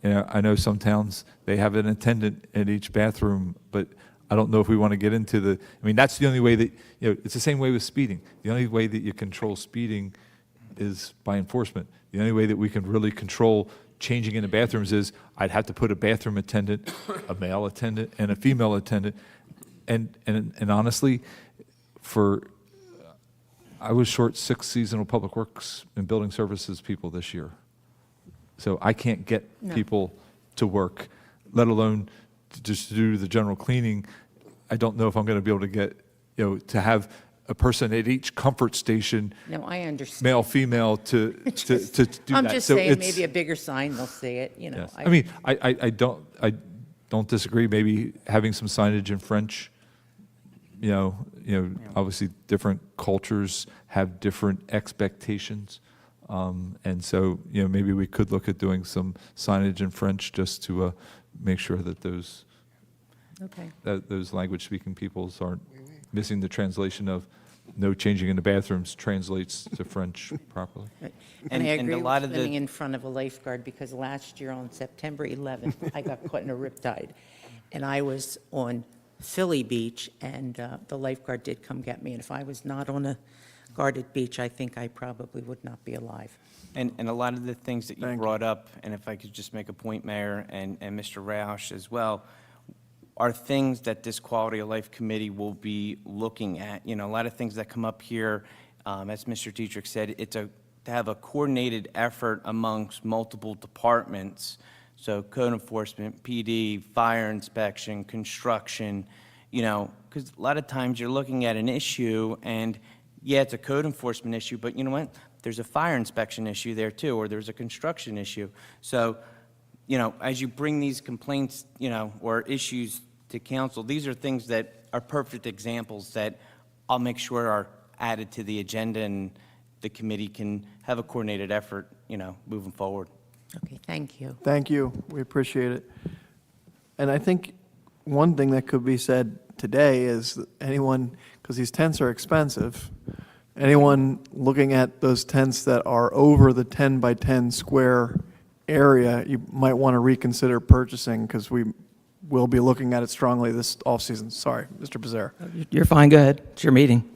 I know some towns, they have an attendant at each bathroom, but I don't know if we want to get into I mean, that's the only way that, it's the same way with speeding. The only way that you control speeding is by enforcement. The only way that we can really control changing in the bathrooms is I'd have to put a bathroom attendant, a male attendant, and a female attendant. And honestly, I was short 6 seasonal public works and building services people this year. So I can't get people to work, let alone just to do the general cleaning. I don't know if I'm going to be able to get, to have a person at each comfort station, No, I understand. male, female, to do that. I'm just So saying, it's- maybe a bigger sign, they'll see it, Yes. I mean, I don't disagree, maybe having some signage in French. Obviously, different cultures have different expectations. And so, maybe we could look at doing some signage in French just to make sure that those language-speaking peoples aren't missing the translation of no changing in the bathrooms translates to French properly. And And- I and agree a with lot of the- swimming in front of a lifeguard, because last year on September 11th, I got caught in a riptide. And I was on Philly Beach, and the lifeguard did come get me. And if I was not on a guarded beach, I think I probably would not be alive. And a lot of the things that you Thank you. brought up, and if I could just make a point, Mayor, and Mr. Roush as well, are things that this Quality of Life Committee will be looking at. A lot of things that come up here, as Mr. Dietrich said, to have a coordinated effort amongst multiple departments, so code enforcement, PD, fire inspection, construction, because a lot of times you're looking at an issue, and yeah, it's a code enforcement issue, but you know what? There's a fire inspection issue there too, or there's a construction issue. So, as you bring these complaints, or issues to council, these are things that are perfect examples that I'll make sure are added to the agenda, and the committee can have a coordinated effort, moving forward. Okay, thank you. Thank you. We appreciate it. And I think one thing that could be said today is that anyone, because these tents are expensive, anyone looking at those tents that are over the 10 by 10 square area, you might want to reconsider purchasing, because we will be looking at it strongly this off-season. Sorry, Mr. Becerra. You're fine, go ahead. It's your meeting.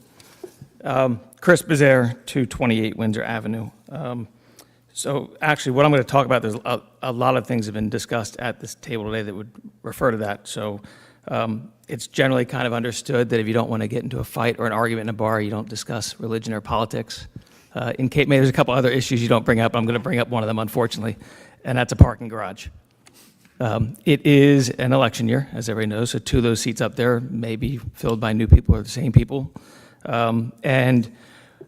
Chris Becerra, 228 Windsor Avenue. So actually, what I'm going to talk about, there's a lot of things have been discussed at this table today that would refer to that. So it's generally kind of understood that if you don't want to get into a fight or an argument in a bar, you don't discuss religion or politics. In Cape May, there's a couple other issues you don't bring up. I'm going to bring up one of them, unfortunately, and that's a parking garage. It is an election year, as everybody knows, so 2 of those seats up there may be filled by new people or the same people. And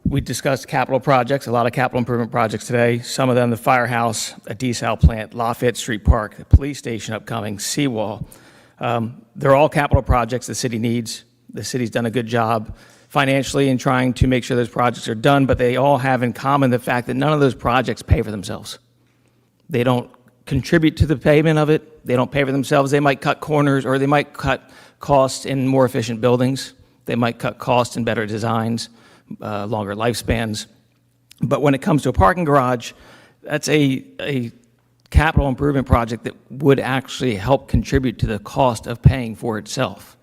we discussed capital projects, a lot of capital improvement projects today. Some of them, the firehouse, a desal plant, Lafayette Street Park, the police station upcoming, seawall. They're all capital projects the city needs. The city's done a good job financially in trying to make sure those projects are done, but they all have in common the fact that none of those projects pay for themselves. They don't contribute to the payment of it. They don't pay for themselves. They might cut corners, or they might cut costs in more efficient buildings. They might cut costs in better designs, longer lifespans. But when it comes to a parking garage, that's a capital improvement project that would actually help contribute to the cost of paying for itself.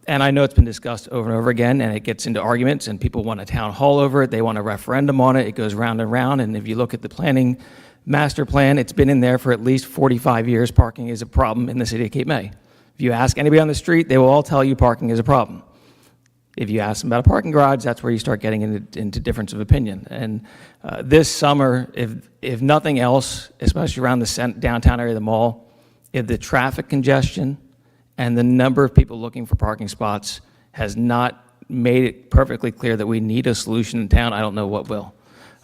And I know it's been discussed over and over again, and it gets into arguments, and people want a town hall over it. They want a referendum on it. It goes round and round. And if you look at the planning master plan, it's been in there for at least 45 years. Parking is a problem in the city of Cape May. If you ask anybody on the street, they will all tell you parking is a problem. If you ask them about a parking garage, that's where you start getting into difference of opinion. And this summer, if nothing else, especially around the downtown area of the mall, if the traffic congestion and the number of people looking for parking spots has not made it perfectly clear that we need a solution in town, I don't know what will.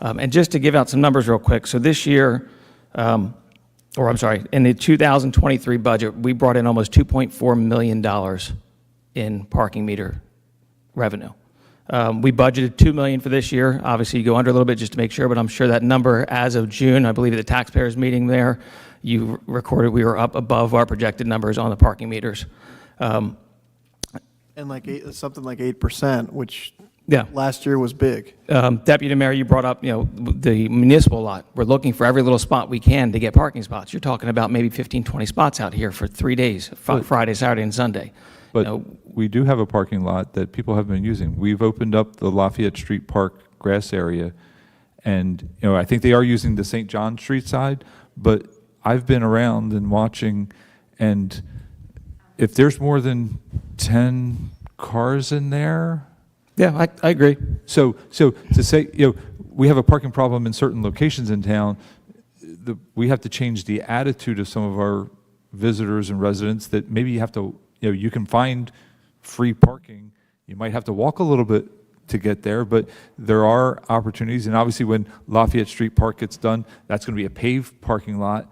And just to give out some numbers real quick, so this year, in the 2023 budget, we brought in almost $2.4 million in parking meter revenue. We budgeted $2 million for this year. Obviously, you go under a little bit just to make sure, but I'm sure that number as of June, I believe at the taxpayers meeting there, you recorded we were up above our projected numbers on the parking meters. And something like 8%, which Yeah. last year was big. Deputy Mayor, you brought up, the municipal lot. We're looking for every little spot we can to get parking spots. You're talking about maybe 15, 20 spots out here for 3 days, Friday, Saturday, and Sunday. But we do have a parking lot that people have been using. We've opened up the Lafayette Street Park grass area, and I think they are using the St. John Street side, but I've been around and watching, and if there's more than 10 cars in there. Yeah, I agree. So to say, we have a parking problem in certain locations in town, we have to change the attitude of some of our visitors and residents that maybe you have to, you can find free parking. You might have to walk a little bit to get there, but there are opportunities. And obviously when Lafayette Street Park gets done, that's going to be a paved parking lot.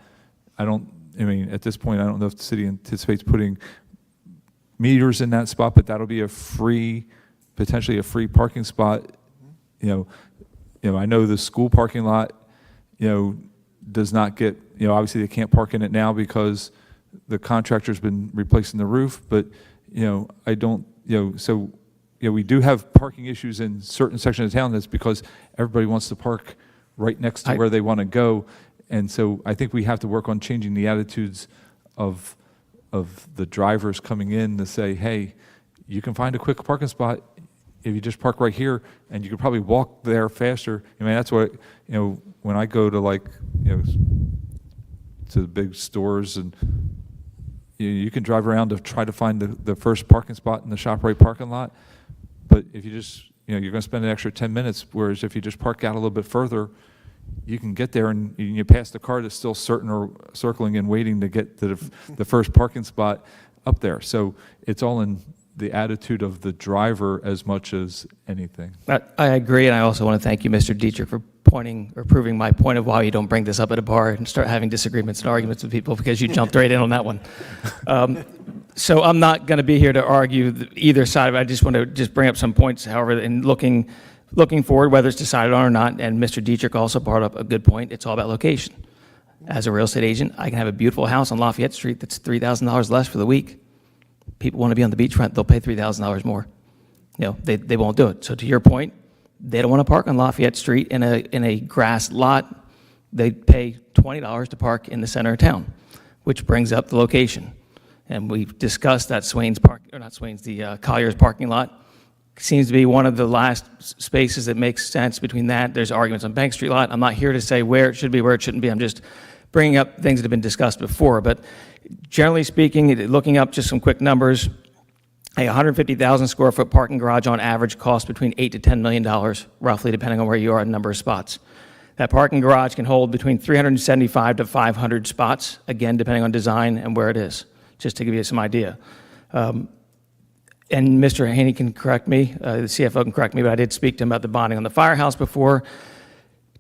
At this point, I don't know if the city anticipates putting meters in that spot, but that'll be potentially a free parking spot. I know the school parking lot, does not get, obviously they can't park in it now because the contractor's been replacing the roof, but, I don't, we do have parking issues in certain sections of town. That's because everybody wants to park right next to where they want to go. And so I think we have to work on changing the attitudes of the drivers coming in to say, hey, you can find a quick parking spot if you just park right here, and you could probably walk there faster. That's what, when I go to to the big stores, and you can drive around to try to find the first parking spot in the ShopRite parking lot. But if you just, you're going to spend an extra 10 minutes, whereas if you just park out a little bit further, you can get there and you pass the car that's still circling and waiting to get to the first parking spot up there. So it's all in the attitude of the driver as much as anything. I agree, and I also want to thank you, Mr. Dietrich, for pointing or proving my point of why you don't bring this up at a bar and start having disagreements and arguments with people, because you jumped right in on that one. So I'm not going to be here to argue either side of it. I just want to bring up some points, however, in looking forward, whether it's decided on or not, and Mr. Dietrich also brought up a good point. It's all about location. As a real estate agent, I can have a beautiful house on Lafayette Street that's $3,000 less for the week. People want to be on the beachfront, they'll pay $3,000 more. They won't do it. So to your point, they don't want to park on Lafayette Street in a grass lot. They pay $20 to park in the center of town, which brings up the location. And we've discussed that Collier's parking lot seems to be one of the last spaces that makes sense between that. There's arguments on Bank Street lot. I'm not here to say where it should be, where it shouldn't be. I'm just bringing up things that have been discussed before. But generally speaking, looking up just some quick numbers, a 150,000 square foot parking garage on average costs between $8 to $10 million, roughly, depending on where you are in number of spots. That parking garage can hold between 375 to 500 spots, again, depending on design and where it is, just to give you some idea. And Mr. Haney can correct me, the CFO can correct me, but I did speak to him about the bonding on the firehouse before.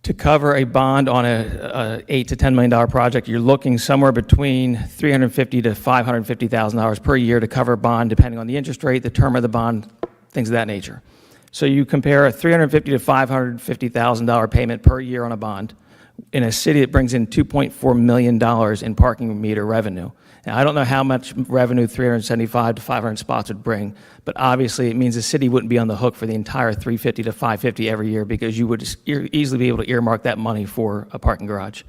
To cover a bond on a $8 to $10 million project, you're looking somewhere between $350,000 to $550,000 per year to cover a bond, depending on the interest rate, the term of the bond, things of that nature. So you compare a $350,000 to $550,000 payment per year on a bond in a city that brings in $2.4 million in parking meter revenue. Now, I don't know how much revenue 375 to 500 spots would bring, but obviously it means the city wouldn't be on the hook for the entire 350 to 550 every year, because you would easily be able to earmark that money for a parking garage.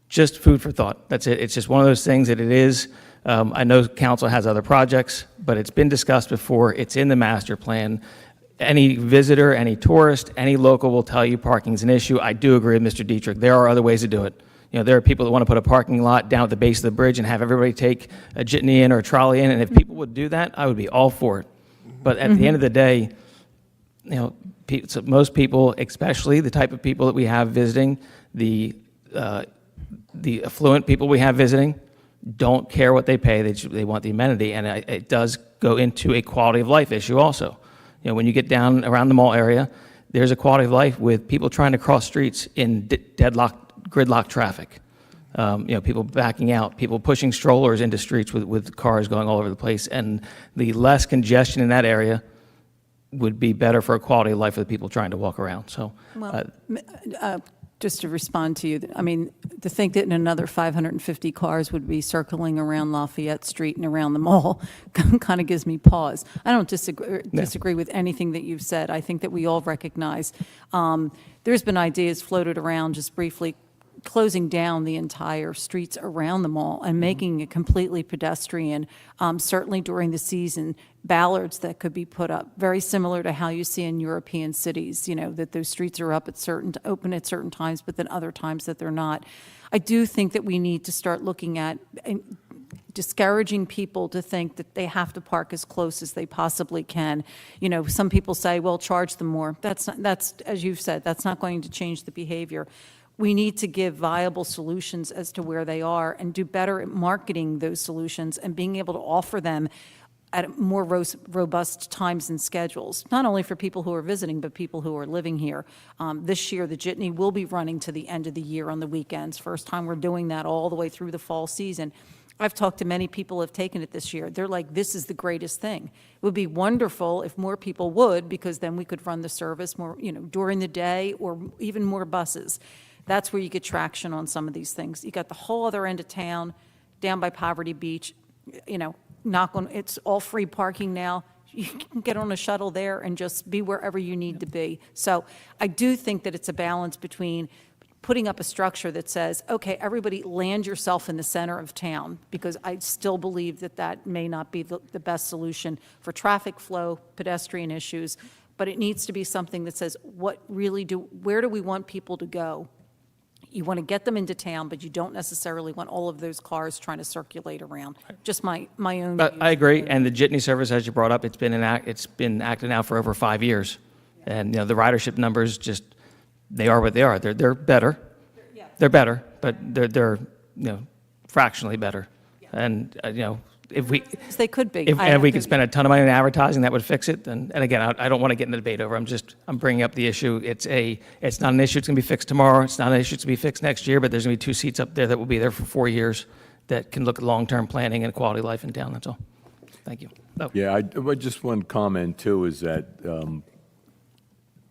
Just food for thought. That's it. It's just one of those things that it is. I know council has other projects, but it's been discussed before. It's in the master plan. Any visitor, any tourist, any local will tell you parking is an issue. I do agree with Mr. Dietrich. There are other ways to do it. You know, there are people that want to put a parking lot down at the base of the bridge and have everybody take a jitney in or a trolley in, and if people would do that, I would be all for it. But at the end of the day, you know, so most people, especially the type of people that we have visiting, the affluent people we have visiting, don't care what they pay. They want the amenity, and it does go into a quality of life issue also. You know, when you get down around the mall area, there's a quality of life with people trying to cross streets in gridlock traffic. You know, people backing out, people pushing strollers into streets with cars going all over the place, and the less congestion in that area would be better for a quality of life for the people trying to walk around. So, Well, just to respond to you, I mean, to think that another 550 cars would be circling around Lafayette Street and around the mall kind of gives me pause. I don't disagree with anything that you've said. I think that we all recognize there's been ideas floated around just briefly closing down the entire streets around the mall and making it completely pedestrian, certainly during the season, ballards that could be put up, very similar to how you see in European cities, you know, that those streets are up open at certain times, but then other times that they're not. I do think that we need to start looking at discouraging people to think that they have to park as close as they possibly can. You know, some people say, well, charge them more. That's, as you've said, that's not going to change the behavior. We need to give viable solutions as to where they are and do better at marketing those solutions and being able to offer them at more robust times and schedules, not only for people who are visiting, but people who are living here. This year, the Jitney will be running to the end of the year on the weekends. First time we're doing that all the way through the fall season. I've talked to many people who have taken it this year. They're like, this is the greatest thing. It would be wonderful if more people would, because then we could run the service more, you know, during the day or even more buses. That's where you get traction on some of these things. You got the whole other end of town, down by Poverty Beach, you know, it's all free parking now. You can get on a shuttle there and just be wherever you need to be. So I do think that it's a balance between putting up a structure that says, okay, everybody land yourself in the center of town, because I still believe that that may not be the best solution for traffic flow, pedestrian issues, but it needs to be something that says, where do we want people to go? You want to get them into town, but you don't necessarily want all of those cars trying to circulate around. Just my own views. I agree, and the Jitney service, as you brought up, it's been active now for over 5 years. And, you know, the ridership numbers they are what they are. They're better. They're better, but they're you know, fractionally better. And, you know, if they could be. If we could spend a ton of money on advertising, that would fix it. And again, I don't want to get in a debate over. I'm bringing up the issue. It's not an issue that's going to be fixed tomorrow. It's not an issue that's going to be fixed next year. But there's going to be 2 seats up there that will be there for 4 years that can look at long-term planning and quality of life in town. That's all. Thank you. Oh. Yeah, just one comment too is that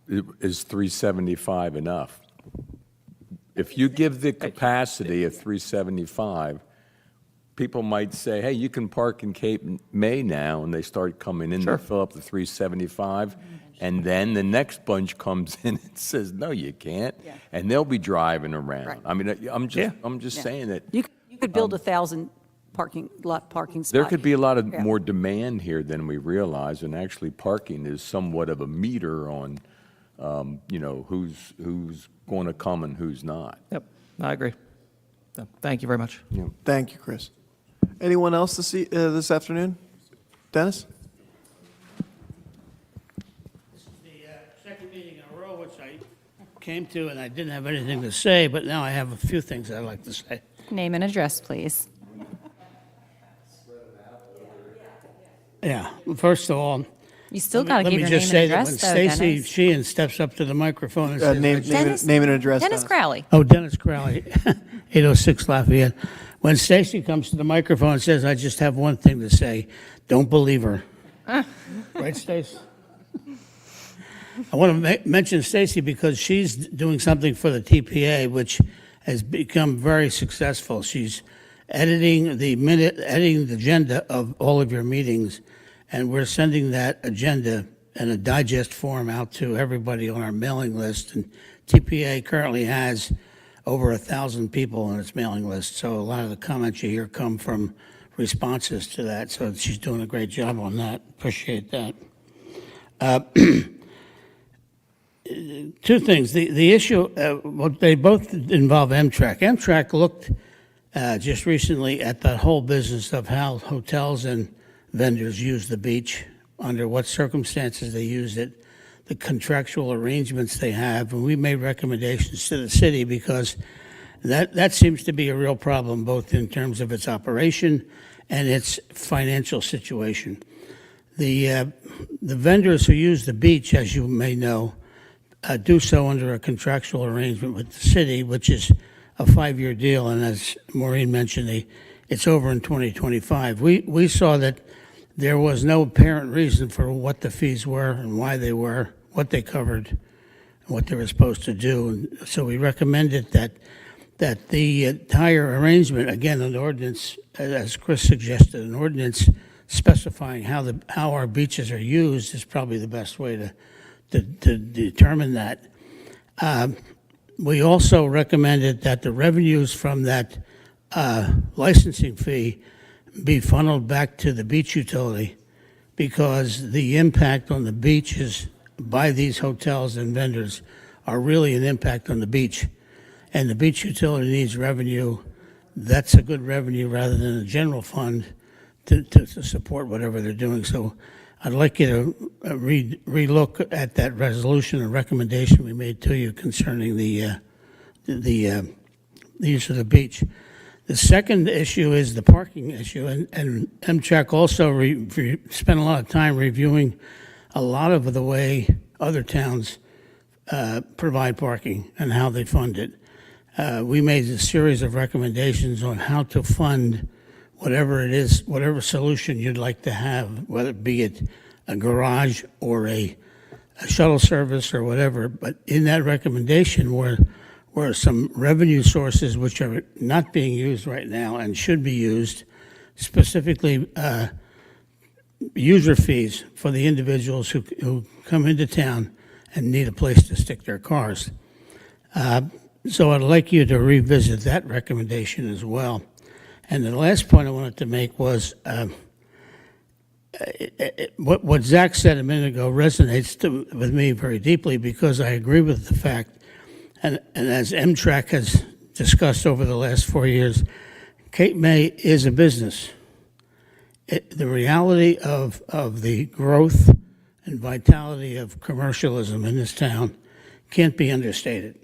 is 375 enough? If you give the capacity of 375. People might say, hey, you can park in Cape May now, and they start coming in, Sure. They fill up the 375, and then the next bunch comes in and says, no, you can't, and they'll be driving around. Right. I mean, I'm just saying that You could build 1,000 parking spots. there could be a lot of more demand here than we realize, and actually parking is somewhat of a meter on, you know, who's going to come and who's not. Yep, I agree. So, thank you very much. Thank you, Chris. Anyone else this afternoon? Dennis? This is the second meeting in a row which I came to, and I didn't have anything to say, but now I have a few things I'd like to say. Name and address, please. Yeah, first of all, You still got to give your let name me just and say that address, when though, Stacy Dennis. Sheehan steps up to the microphone and says, Name and address. Dennis Crowley. Oh, Dennis Crowley, 806 Lafayette. When Stacy comes to the microphone and says, I just have one thing to say, don't believe her. Right, Stacy? I want to mention Stacy because she's doing something for the TPA, which has become very successful. She's editing the agenda of all of your meetings, and we're sending that agenda in a digest form out to everybody on our mailing list. And TPA currently has over 1,000 people on its mailing list, so a lot of the comments you hear come from responses to that, so she's doing a great job on that. Appreciate that. two things. The issue, well, they both involve Amtrak. Amtrak looked just recently at the whole business of how hotels and vendors use the beach, under what circumstances they use it, the contractual arrangements they have, and we made recommendations to the city because that seems to be a real problem, both in terms of its operation and its financial situation. The vendors who use the beach, as you may know, do so under a contractual arrangement with the city, which is a 5-year deal, and as Maureen mentioned, it's over in 2025. We saw that there was no apparent reason for what the fees were and why they were, what they covered, and what they were supposed to do. And so we recommended that the entire arrangement, again, an ordinance, as Chris suggested, an ordinance specifying how our beaches are used is probably the best way to determine that. We also recommended that the revenues from that licensing fee be funneled back to the beach utility, because the impact on the beaches by these hotels and vendors are really an impact on the beach. And the beach utility needs revenue. That's a good revenue rather than a general fund to support whatever they're doing. So I'd like you to relook at that resolution and recommendation we made to you concerning the use of the beach. The second issue is the parking issue, and Amtrak also spent a lot of time reviewing a lot of the way other towns provide parking and how they fund it. We made a series of recommendations on how to fund whatever it is, whatever solution you'd like to have, whether it be a garage or a shuttle service or whatever. But in that recommendation were some revenue sources which are not being used right now and should be used, specifically user fees for the individuals who come into town and need a place to stick their cars. So I'd like you to revisit that recommendation as well. And the last point I wanted to make was what Zach said a minute ago resonates with me very deeply, because I agree with the fact, and as Amtrak has discussed over the last 4 years, Cape May is a business. The reality of the growth and vitality of commercialism in this town can't be understated.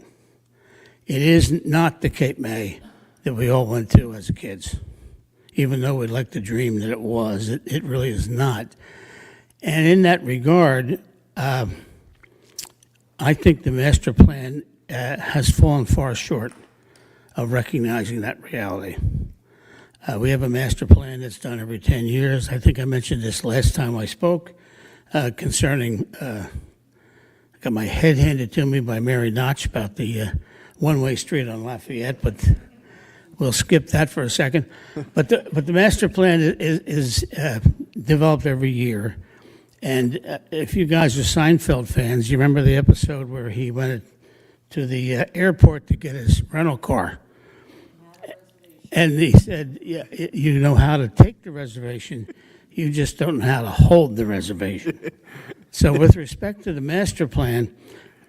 It is not the Cape May that we all went to as kids, even though we'd like to dream that it was. It really is not. And in that regard, I think the master plan has fallen far short of recognizing that reality. We have a master plan that's done every 10 years. I think I mentioned this last time I spoke concerning, I got my head handed to me by Mary Notch about the one-way street on Lafayette, but we'll skip that for a second. But the master plan is developed every year. And if you guys are Seinfeld fans, you remember the episode where he went to the airport to get his rental car. And he said, yeah, you know how to take the reservation, you just don't know how to hold the reservation. So with respect to the master plan,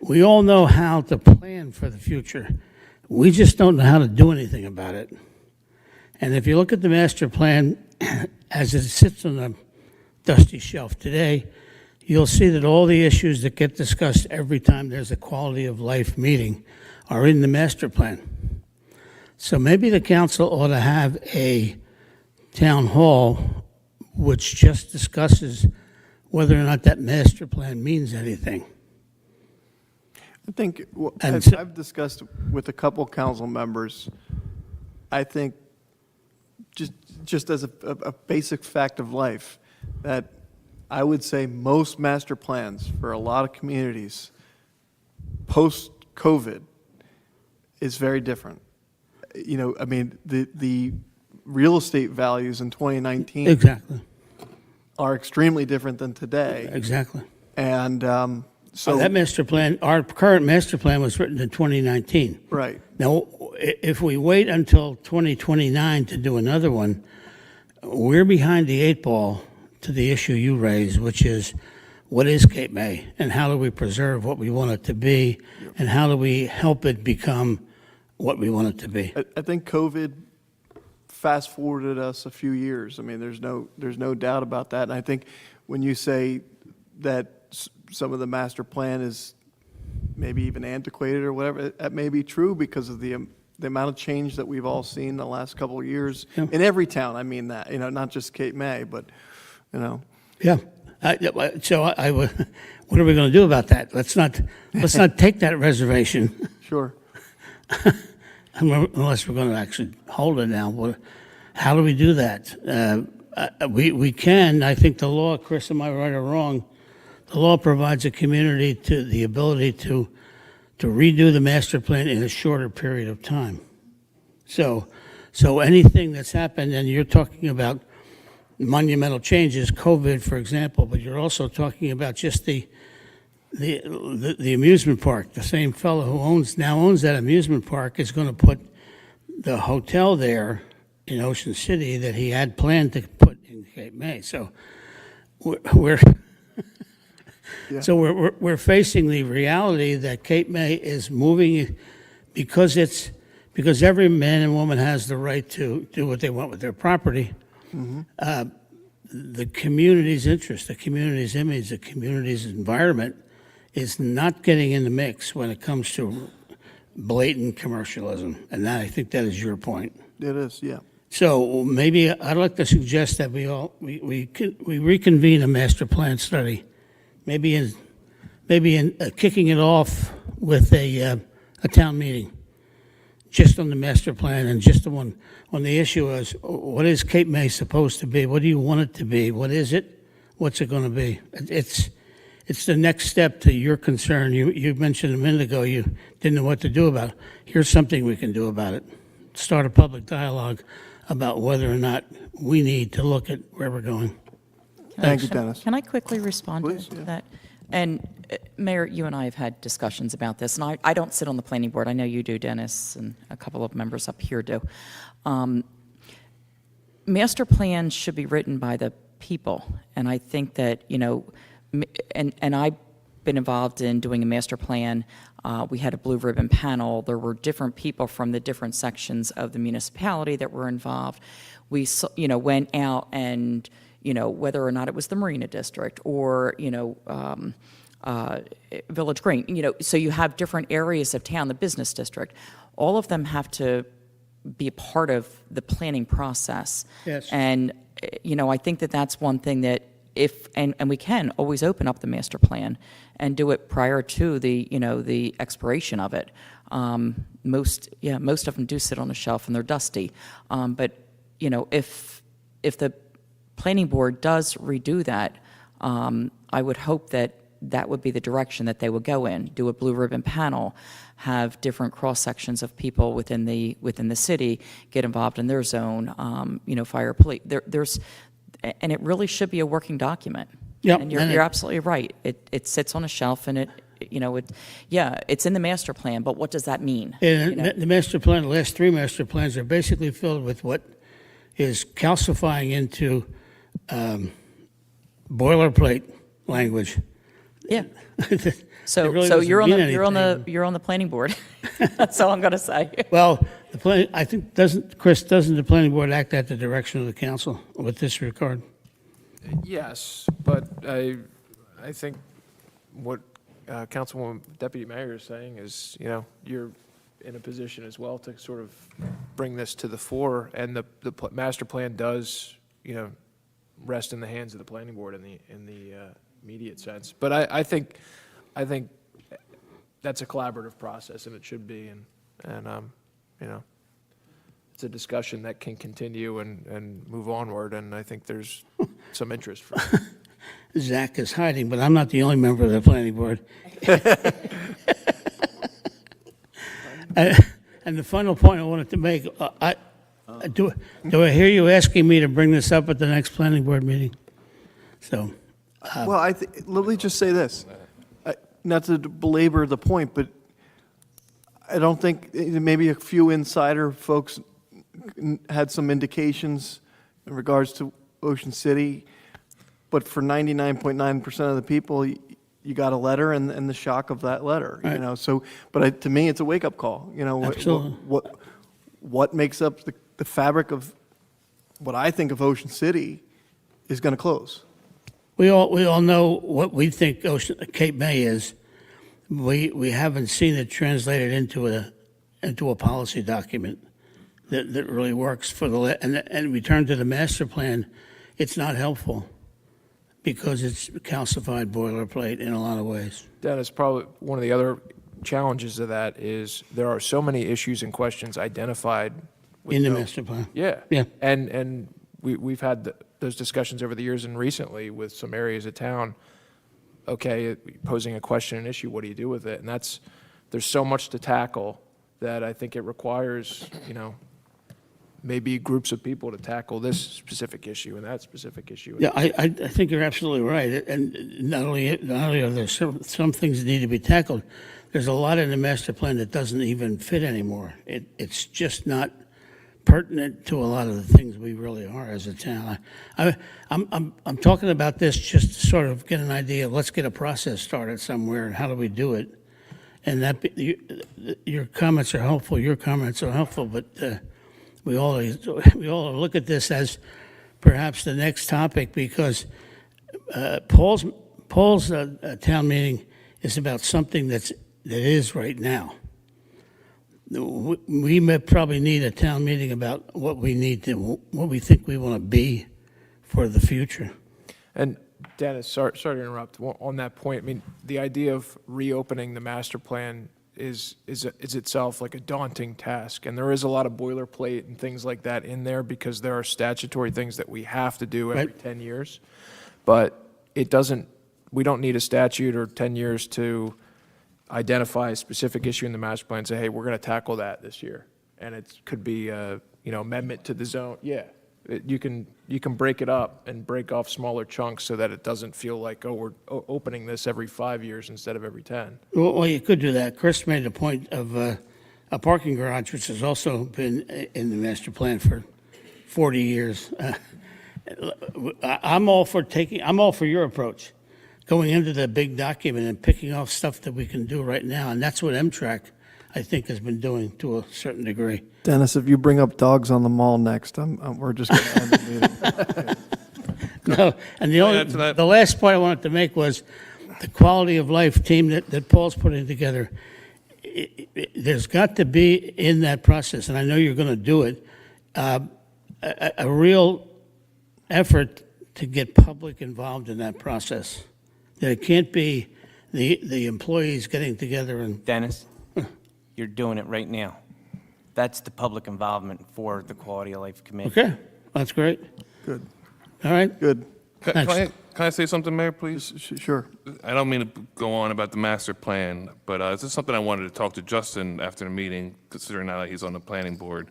we all know how to plan for the future. We just don't know how to do anything about it. And if you look at the master plan as it sits on the dusty shelf today, you'll see that all the issues that get discussed every time there's a quality of life meeting are in the master plan. So maybe the council ought to have a town hall which just discusses whether or not that master plan means anything. I think, And as so- I've discussed with a couple council members, I think just as a basic fact of life, that I would say most master plans for a lot of communities post-COVID is very different. You know, I mean, the real estate values in 2019 Exactly, are extremely different than today. exactly. And so, That master plan, our current master plan was written in 2019. right. Now, if we wait until 2029 to do another one, we're behind the 8 ball to the issue you raised, which is what is Cape May, and how do we preserve what we want it to be, and how do we help it become what we want it to be? I think COVID fast forwarded us a few years. I mean, there's no doubt about that. And I think when you say that some of the master plan is maybe even antiquated or whatever, that may be true because of the amount of change that we've all seen the last couple of years in every town. I mean that, not just Cape May, but, Yeah. So what are we going to do about that? Let's not take that reservation Sure. unless we're going to actually hold it now. How do we do that? We can. I think the law, Chris, am I right or wrong? The law provides a community to the ability to redo the master plan in a shorter period of time. So anything that's happened, and you're talking about monumental changes, COVID, for example, but you're also talking about just the amusement park. The same fellow who now owns that amusement park is going to put the hotel there in Ocean City that he had planned to put in Cape May. So we're so we're facing the reality that Cape May is moving because every man and woman has the right to do what they want with their property. The community's interest, the community's image, the community's environment is not getting in the mix when it comes to blatant commercialism. And I think that is your point. It is, yeah. So maybe I'd like to suggest that we reconvene a master plan study, maybe in kicking it off with a town meeting, just on the master plan and just on the issue is, what is Cape May supposed to be? What do you want it to be? What is it? What's it going to be? It's the next step to your concern. You mentioned a minute ago you didn't know what to do about it. Here's something we can do about it. Start a public dialogue about whether or not we need to look at where we're going. Thank you, Dennis. Can I quickly respond Please, to yeah. that? And Mayor, you and I have had discussions about this, and I don't sit on the planning board. I know you do, Dennis, and a couple of members up here do. Master plans should be written by the people, and I think that, and I've been involved in doing a master plan. We had a blue ribbon panel. There were different people from the different sections of the municipality that were involved. We, went out and, whether or not it was the Marina District or, Village Green, so you have different areas of town, the business district. All of them have to be a part of the planning process. Yes. And, I think that that's one thing that and we can always open up the master plan and do it prior to the expiration of it. Most of them do sit on a shelf and they're dusty. But, if the planning board does redo that, I would hope that that would be the direction that they would go in, do a blue ribbon panel, have different cross-sections of people within the city get involved in their zone, fire, police. And it really should be a working document. Yep, And and you're absolutely right. It sits on a shelf and it's in the master plan, but what does that mean? And the master plan, the last three master plans are basically filled with what is calcifying into boilerplate language. Yeah. It So really so doesn't you're on mean the you're on the planning board. That's all I'm going to say. Well, I think doesn't the planning board act at the direction of the council with this regard? Yes, but I think what Councilwoman Deputy Mayor is saying is, you're in a position as well to sort of bring this to the fore, and the master plan does, rest in the hands of the planning board in the immediate sense. But I think that's a collaborative process, and it should be, and it's a discussion that can continue and move onward, and I think there's some interest for it. Zach is hiding, but I'm not the only member of the planning board. And the final point I wanted to make, do I hear you asking me to bring this up at the next planning board meeting? So, Well, let me just say this, not to belabor the point, but I don't think, maybe a few insider folks had some indications in regards to Ocean City. but for 99.9% of the people, you got a letter and the shock of that letter, you Right. know, so, but to me, it's a wake-up call, you know. Absolutely. What makes up the fabric of what I think of Ocean City is going to close. We all know what we think Cape May is. We haven't seen it translated into a policy document that really works for and we turn to the master plan. It's not helpful because it's calcified boilerplate in a lot of ways. Dennis, probably one of the other challenges of that is there are so many issues and questions identified. with In the no- master plan. Yeah. Yeah. And we've had those discussions over the years and recently with some areas of town. Okay, posing a question, an issue, what do you do with it? And there's so much to tackle that I think it requires, you know, maybe groups of people to tackle this specific issue and that specific issue. Yeah, I think you're absolutely right. And not only are there some things that need to be tackled, there's a lot in the master plan that doesn't even fit anymore. It's just not pertinent to a lot of the things we really are as a town. I'm talking about this just to sort of get an idea of let's get a process started somewhere and how do we do it. And your comments are helpful. Your comments are helpful, but we all look at this as perhaps the next topic because Paul's town meeting is about something that is right now. We may probably need a town meeting about what we think we want to be for the future. And Dennis, sorry to interrupt. On that point, I mean, the idea of reopening the master plan is itself like a daunting task. And there is a lot of boilerplate and things like that in there because there are statutory things that we have to do every Right. 10 years. But we don't need a statute or 10 years to identify a specific issue in the master plan and say, hey, we're going to tackle that this year. And it could be a, amendment to the zone. Yeah. You can break it up and break off smaller chunks so that it doesn't feel like, oh, we're opening this every 5 years instead of every 10. Well, you could do that. Chris made the point of a parking garage, which has also been in the master plan for 40 years. I'm all for your approach, going into the big document and picking off stuff that we can do right now. And that's what MTRAC, I think, has been doing to a certain degree. Dennis, if you bring up dogs on the mall next, we're just going to end the meeting. No, and add to that? the last point I wanted to make was the quality of life team that Paul's putting together. There's got to be in that process, and I know you're going to do it, a real effort to get public involved in that process. That it can't be the employees getting together and, Dennis, you're doing it right now. That's the public involvement for the Quality of Life Committee. okay, that's great. Good, All right, good. Thanks. Can I say something, Mayor, please? Sure. I don't mean to go on about the master plan, but this is something I wanted to talk to Justin after the meeting, considering now that he's on the planning board.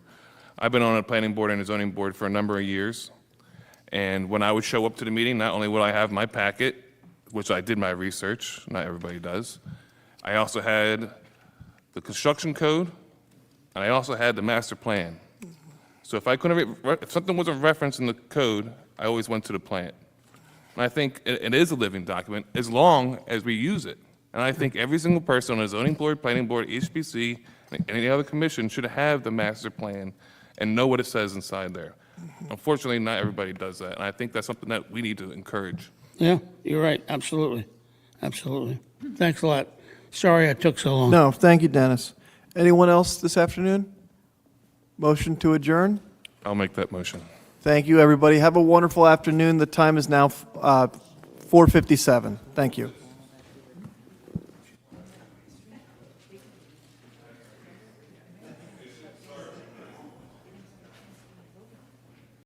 I've been on the planning board and the zoning board for a number of years, and when I would show up to the meeting, not only would I have my packet, which I did my research, not everybody does, I also had the construction code, and I also had the master plan. So if if something wasn't referenced in the code, I always went to the plan. And I think it is a living document as long as we use it. And I think every single person on the zoning board, planning board, HPC, and any other commission should have the master plan and know what it says inside there. Unfortunately, not everybody does that, and I think that's something that we need to encourage. Yeah, you're right, absolutely, absolutely. Thanks a lot. Sorry I took so long. No, thank you, Dennis. Anyone else this afternoon? Motion to adjourn? I'll make that motion. Thank you, everybody. Have a wonderful afternoon. The time is now 4:57. Thank you.